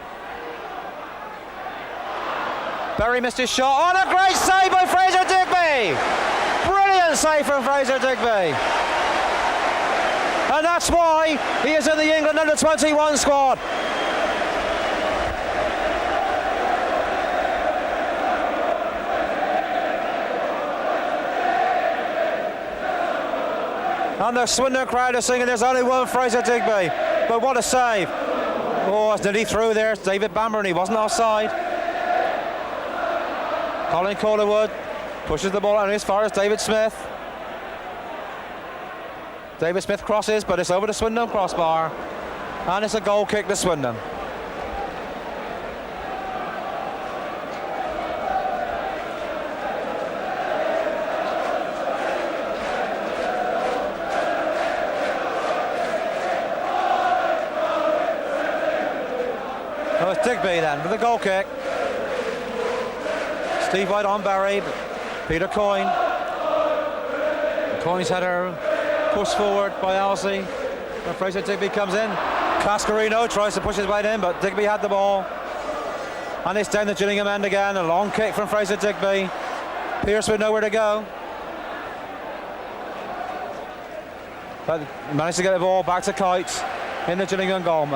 Berry missed his shot. Oh, a great save by Fraser Digby! Brilliant save from Fraser Digby. And that's why he is in the England under-21 squad. And the Swindon crowd are singing, there's only one Fraser Digby. But what a save. Oh, it's nearly through there. It's David Bamber, and he wasn't offside. Colin Calderwood pushes the ball out as far as David Smith. David Smith crosses, but it's over the Swindon crossbar. And it's a goal kick to Swindon. Oh, it's Digby then with the goal kick. Steve White on Barry, Peter Coyne. Coyne's header pushed forward by Alsey. And Fraser Digby comes in. Cascarino tries to push his way in, but Digby had the ball. And it's down the Gillingham end again. A long kick from Fraser Digby. Pearce with nowhere to go. But managed to get the ball back to Kite in the Gillingham goal.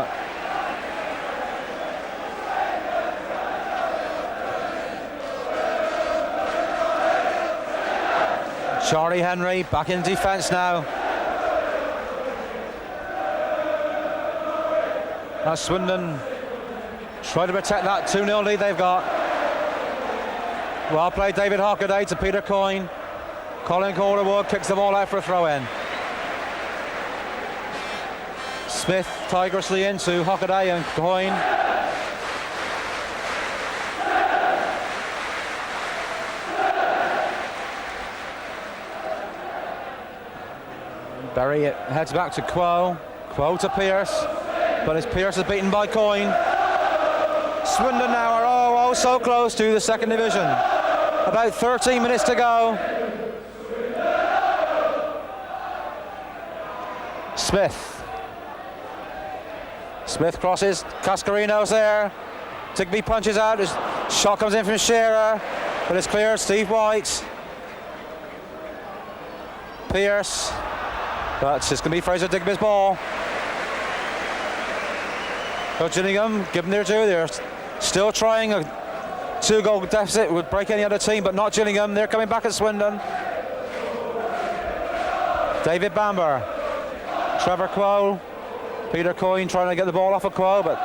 Charlie Henry back in defence now. Now Swindon try to protect that 2-0 lead they've got. Well played David Hockaday to Peter Coyne. Colin Calderwood kicks the ball out for a throw-in. Smith tigerously into Hockaday and Coyne. Berry heads back to Quo. Quo to Pearce. But as Pearce is beaten by Coyne. Swindon now are oh so close to the second division. About 13 minutes to go. Smith. Smith crosses. Cascarino's there. Digby punches out. His shot comes in from Shearer. But it's clear. Steve White. Pearce. But it's going to be Fraser Digby's ball. So Gillingham, give them their due. They're still trying. A 2-goal deficit would break any other team, but not Gillingham. They're coming back at Swindon. David Bamber. Trevor Quo. Peter Coyne trying to get the ball off of Quo, but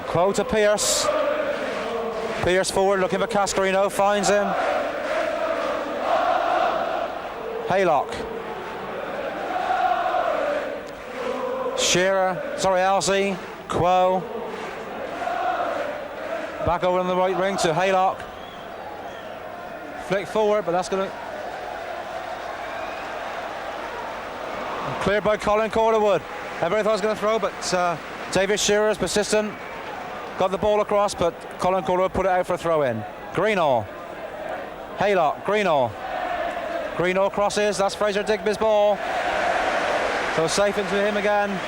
Quo to Pearce. Pearce forward looking for Cascarino. Finds him. Haylock. Alsey, Quo. Back over on the right wing to Haylock. Flick forward, but that's going to... Cleared by Colin Calderwood. Everybody thought he was going to throw, but David Shearer is persistent. Got the ball across, but Colin Calderwood put it out for a throw-in. Greenall. Haylock, Greenall. Greenall crosses, that's Fraser Digby's ball. So safe into him again.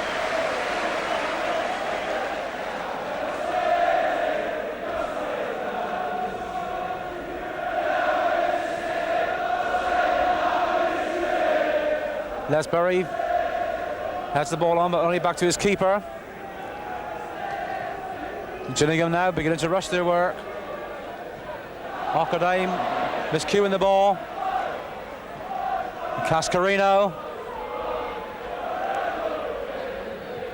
Les Berry has the ball on, but only back to his keeper. Gillingham now beginning to rush their work. Hockaday miscuing the ball. Cascarino.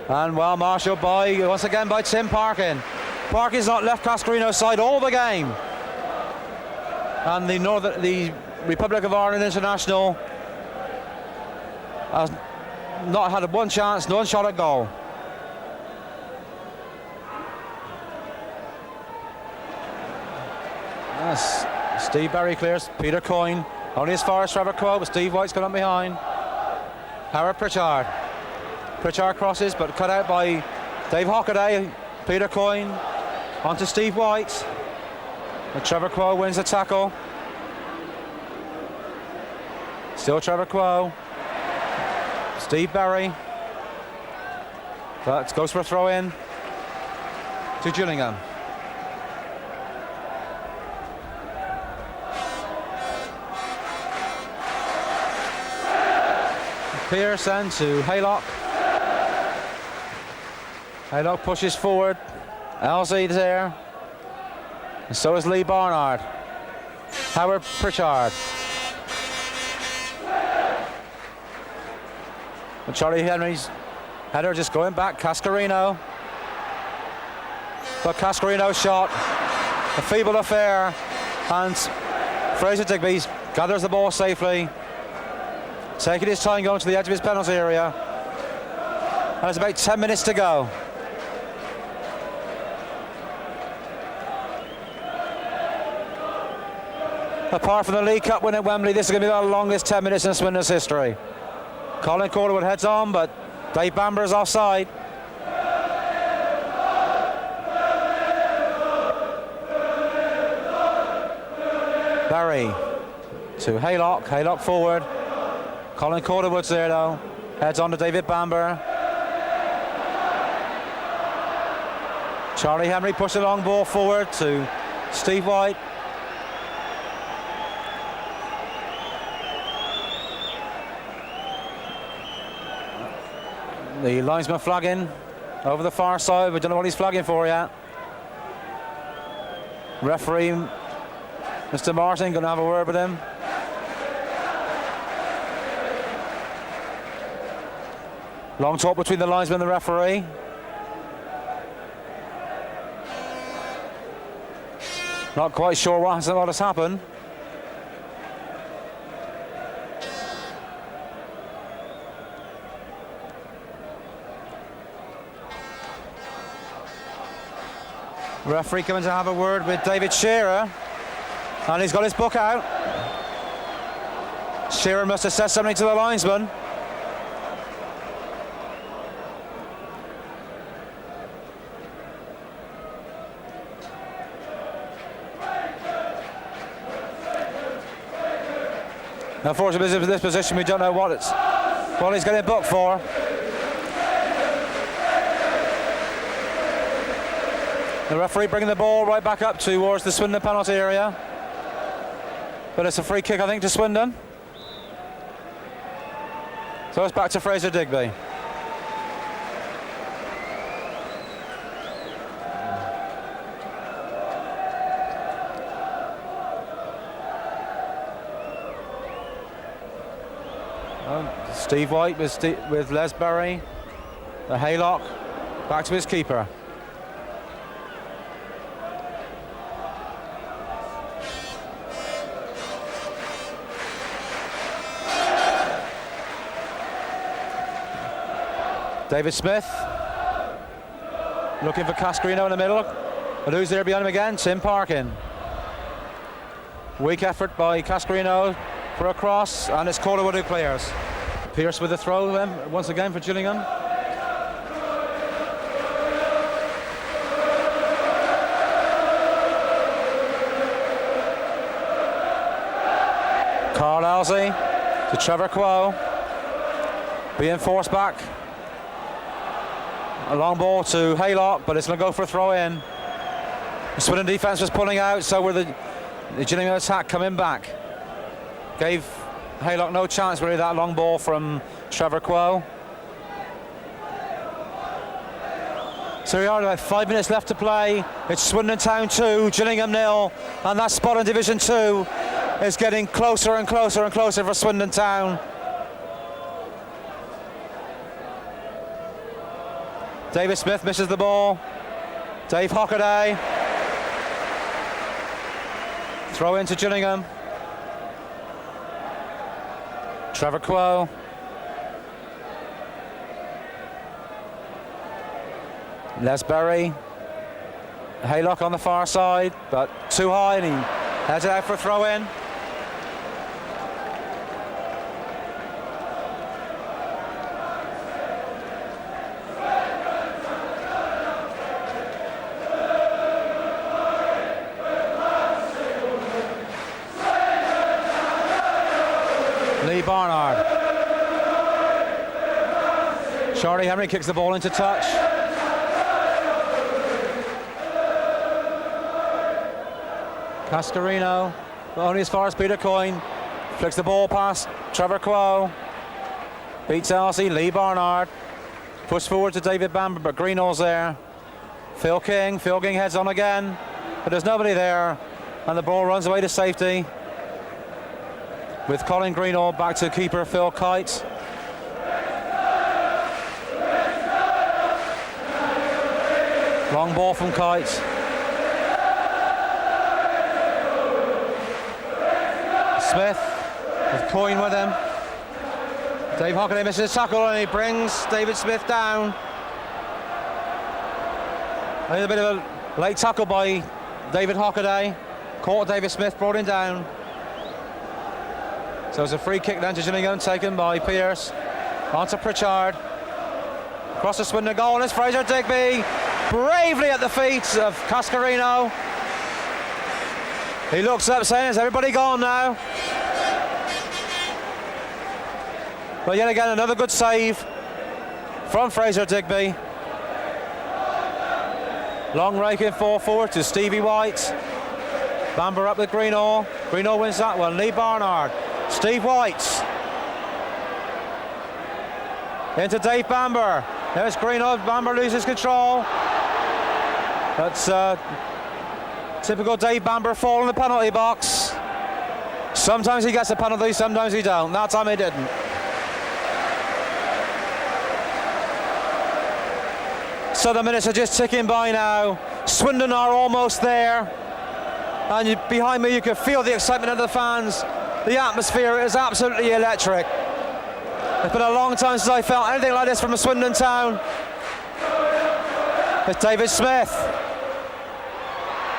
And well marshalled by, once again, by Tim Parkin. Parkin's not left Cascarino's side all the game. And the Republic of Ireland international has not had one chance, one shot at goal. Yes. Steve Barry clears. Peter Coyne only as far as Trevor Quo, but Steve White's gone up behind. Howard Pritchard. Pritchard crosses, but cut out by Dave Hockaday. Peter Coyne onto Steve White. And Trevor Quo wins the tackle. Still Trevor Quo. Steve Barry. That goes for a throw in to Gillingham. Pearson to Haylock. Haylock pushes forward. LZ there. And so is Lee Barnard. Howard Pritchard. And Charlie Henry's header just going back. Cascarino. But Cascarino's shot. A feeble affair. And Fraser Digby gathers the ball safely. Taking his time going to the edge of his penalty area. And there's about 10 minutes to go. Apart from the League Cup win at Wembley, this is going to be the longest 10 minutes in Swindon's history. Colin Calderwood heads on, but Dave Bamber is offside. Barry to Haylock. Haylock forward. Colin Calderwood's there though. Heads on to David Bamber. Charlie Henry pushed the long ball forward to Steve White. The linesman flagging over the far side. We don't know what he's flagging for yet. Referee Mr. Martin going to have a word with him. Long talk between the linesman and the referee. Not quite sure what has happened. Referee coming to have a word with David Shearer, and he's got his book out. Shearer must have said something to the linesman. Unfortunately, in this position, we don't know what he's getting booked for. The referee bringing the ball right back up towards the Swindon penalty area. But it's a free kick, I think, to Swindon. So it's back to Fraser Digby. Steve White with Les Berry. The Haylock back to his keeper. David Smith looking for Cascarino in the middle, but who's there behind him again? Tim Parkin. Weak effort by Cascarino for a cross, and it's Calderwood who clears. Pearce with the throw once again for Gillingham. Carl Alsey to Trevor Quo. Being forced back. A long ball to Haylock, but it's going to go for a throw in. The Swindon defence was pulling out, so were the Gillingham attack coming back. Gave Haylock no chance really, that long ball from Trevor Quo. So we are about 5 minutes left to play. It's Swindon Town 2, Gillingham 0, and that spot in Division 2 is getting closer and closer and closer for Swindon Town. David Smith misses the ball. Dave Hockaday. Throw into Gillingham. Trevor Quo. Les Berry. Haylock on the far side, but too high, and he Heads it out for a throw in. Lee Barnard. Charlie Henry kicks the ball into touch. Cascarino, only as far as Peter Coyne. Flicks the ball past Trevor Quo. Beats Elsie, Lee Barnard. Push forward to David Bamber, but Greenall's there. Phil King heads on again, but there's nobody there. And the ball runs away to safety. With Colin Greenall back to keeper Phil Kite. Long ball from Kite. Smith with Coyne with him. Dave Hockaday misses a tackle and he brings David Smith down. I think a bit of a late tackle by David Hockaday. Caught David Smith, brought him down. So it's a free kick then to Gillingham, taken by Pierce. On to Pritchard. Across the Swindon goal, and it's Fraser Digby. Bravely at the feet of Cascarino. He looks up saying, is everybody gone now? But yet again, another good save from Fraser Digby. Long raking forward to Stevie White. Bamber up with Greenall. Greenall wins that one. Lee Barnard. Steve White. Into Dave Bamber. There's Greenall. Bamber loses control. That's typical Dave Bamber fall in the penalty box. Sometimes he gets a penalty, sometimes he don't. That time he didn't. So the minutes are just ticking by now. Swindon are almost there. And behind me you can feel the excitement of the fans. The atmosphere is absolutely electric. It's been a long time since I felt anything like this from a Swindon town. It's David Smith.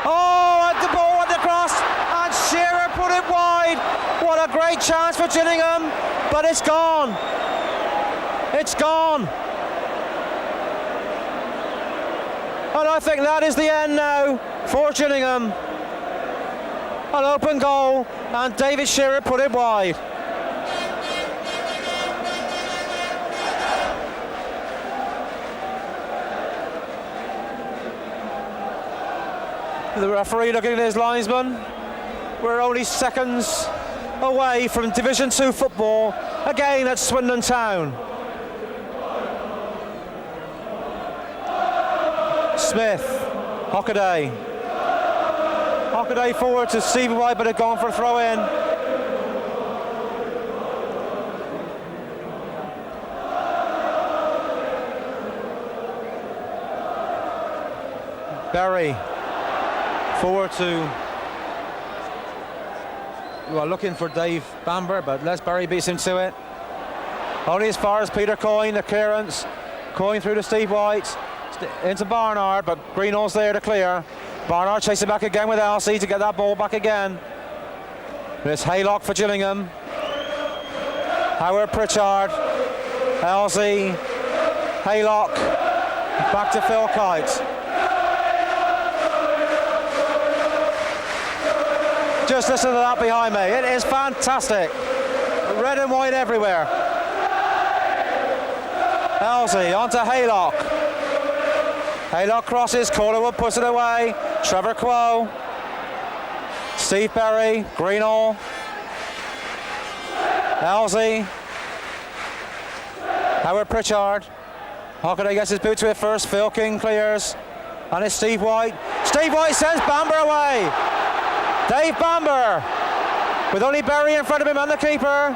Oh, and the ball went across, and Shearer put it wide. What a great chance for Gillingham, but it's gone. It's gone. And I think that is the end now for Gillingham. An open goal, and David Shearer put it wide. The referee looking at his linesman. We're only seconds away from Division 2 football, again at Swindon Town. Smith, Hockaday. Hockaday forward to Stevie White, but had gone for a throw in. Berry forward to, well, looking for Dave Bamber, but Les Berry beats him to it. Only as far as Peter Coyne, the clearance. Coyne through to Steve White, into Barnard, but Greenall's there to clear. Barnard chasing back again with Elsie to get that ball back again. It's Haylock for Gillingham. Howard Pritchard, Elsie, Haylock, back to Phil Kite. Just listen to that behind me. It is fantastic. Red and white everywhere. Elsie onto Haylock. Haylock crosses, Calderwood puts it away. Trevor Quo. Steve Berry, Greenall. Elsie. Howard Pritchard. Hockaday gets his boot to it first. Phil King clears. And it's Steve White. Steve White sends Bamber away. Dave Bamber, with only Berry in front of him and the keeper.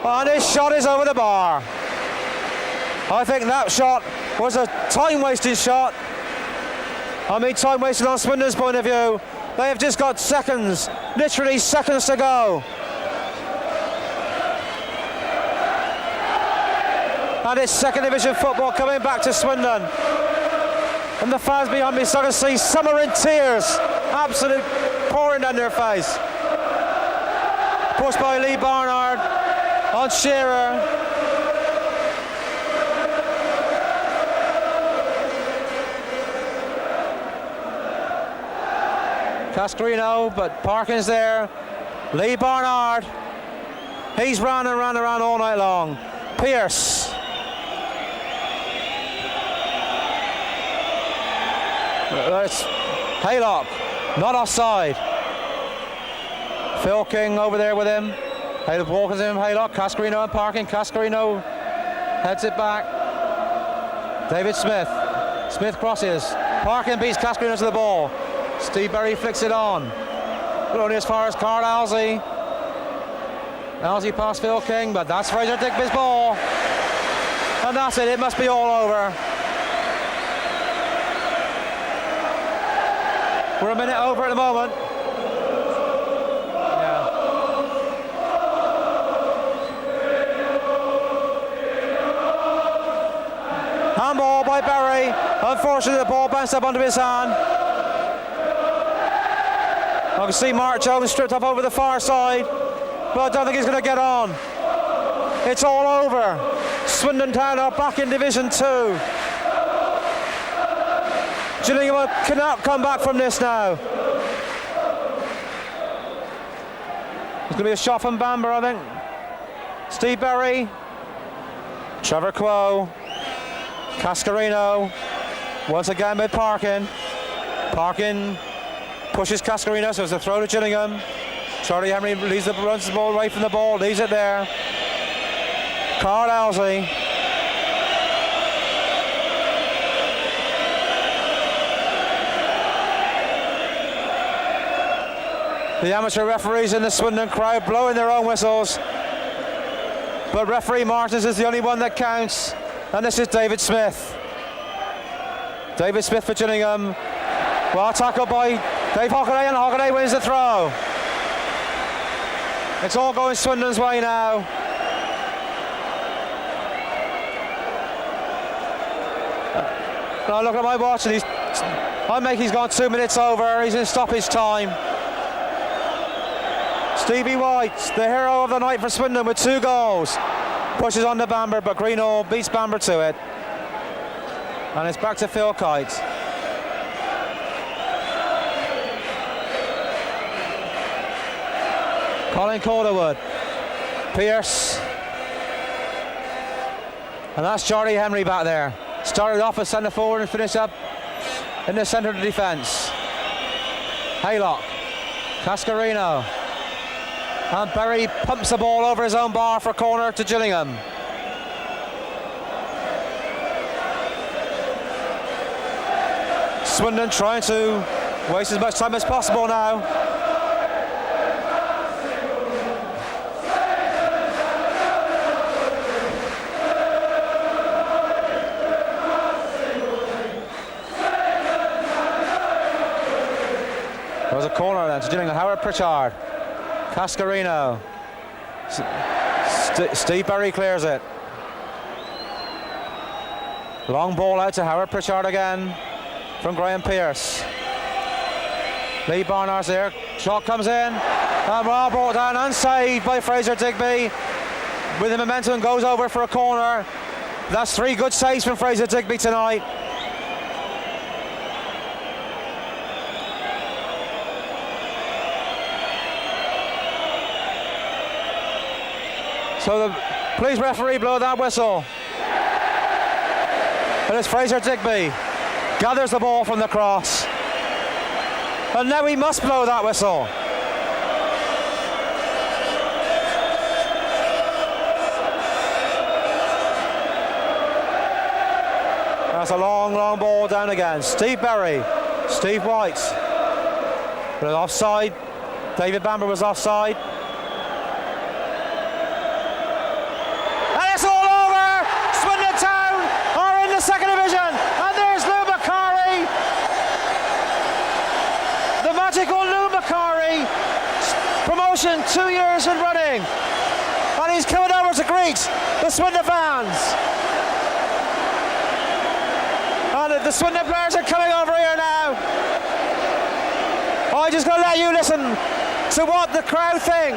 And his shot is over the bar. I think that shot was a time-wasted shot. I mean, time-wasted on Swindon's point of view. They have just got seconds, literally seconds to go. And it's second division football coming back to Swindon. And the fans behind me starting to see summer in tears. Absolute pouring turned on their face. Pushed by Lee Barnard on Shearer. Cascarino, but Parkin's there. Lee Barnard. He's ran and ran around all night long. Pearce. It's Haylock, not offside. Phil King over there with him. Haylock walks him, Haylock, Cascarino and Parkin. Cascarino heads it back. David Smith. Smith crosses. Parkin beats Cascarino to the ball. Steve Berry flicks it on. But only as far as Carl Alsey. Alsey past Phil King, but that's Fraser Digby's ball. And that's it, it must be all over. We're a minute over at the moment. Yeah. Handball by Berry. Unfortunately, the ball bounced up onto his hand. I can see Mark Jones stripped up over the far side, but I don't think he's going to get on. It's all over. Swindon Town are back in Division 2. Gillingham cannot come back from this now. There's going to be a shot from Bamber, I think. Steve Berry, Trevor Quo, Cascarino, once again with Parkin. Parkin pushes Cascarino, so it's a throw to Gillingham. Charlie Henry runs the ball away from the ball, leaves it there. Carl Alsey. The amateur referees in the Swindon crowd blowing their own whistles. But referee Martins is the only one that counts. And this is David Smith. David Smith for Gillingham. Well tackled by Dave Hockaday, and Hockaday wins the throw. It's all going Swindon's way now. Now look at my watch, and I think he's gone 2 minutes over. He's in stoppage time. Stevie White, the hero of the night for Swindon with 2 goals. Pushes on to Bamber, but Greenall beats Bamber to it. And it's back to Phil Kite. Colin Calderwood. Pearce. And that's Charlie Henry back there. Started off as centre forward and finished up in the centre of the defence. Haylock. Cascarino. And Berry pumps the ball over his own bar for a corner to Gillingham. Swindon trying to waste as much time as possible now. There was a corner then to Gillingham. Howard Pritchard. Cascarino. Steve Berry clears it. Long ball out to Howard Pritchard again from Graham Pearce. Lee Barnard's there. Shot comes in. And well brought down and saved by Fraser Digby. With the momentum goes over for a corner. That's 3 good saves from Fraser Digby tonight. So the police referee blow that whistle. And it's Fraser Digby. Gathers the ball from the cross. And now he must blow that whistle. That's a long, long ball down again. Steve Berry. Steve White. But offside. David Bamber was offside. Second division, and there's Lou Macari, the magical Lou Macari, promotion 2 years in running, and he's coming over to greet the Swindon fans, and the Swindon players are coming over here now. I'm just going to let you listen to what the crowd think.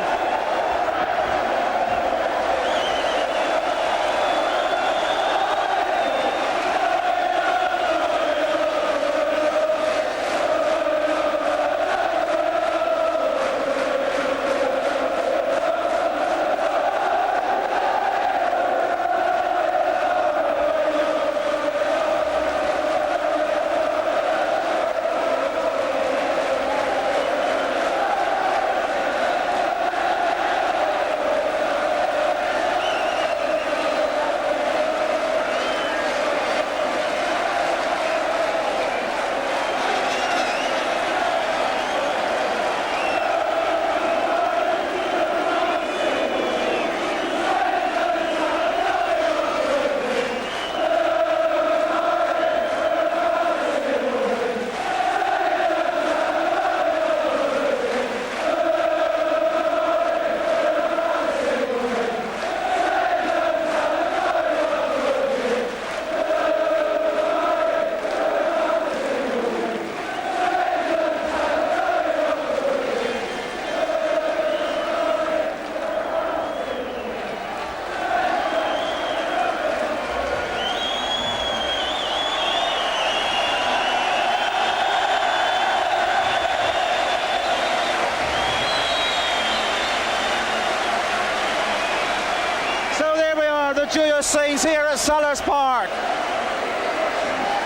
Joyous scenes here at Sellers Park.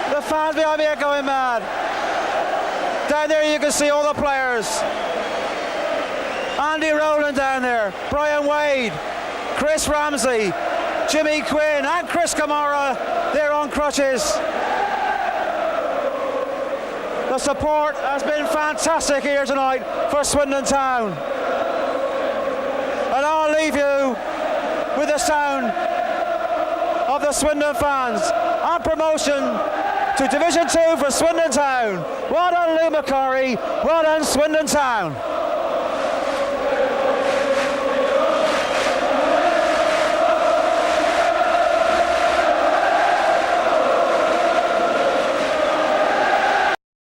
The fans behind me are going mad. Down there you can see all the players. Andy Rowland down there, Brian Wade, Chris Ramsey, Jimmy Quinn and Chris Kamara, they're on crutches. The support has been fantastic here tonight for Swindon Town. And I'll leave you with the sound of the Swindon fans and promotion to Division 2 for Swindon Town. Well done Lou McCurry, well done Swindon Town.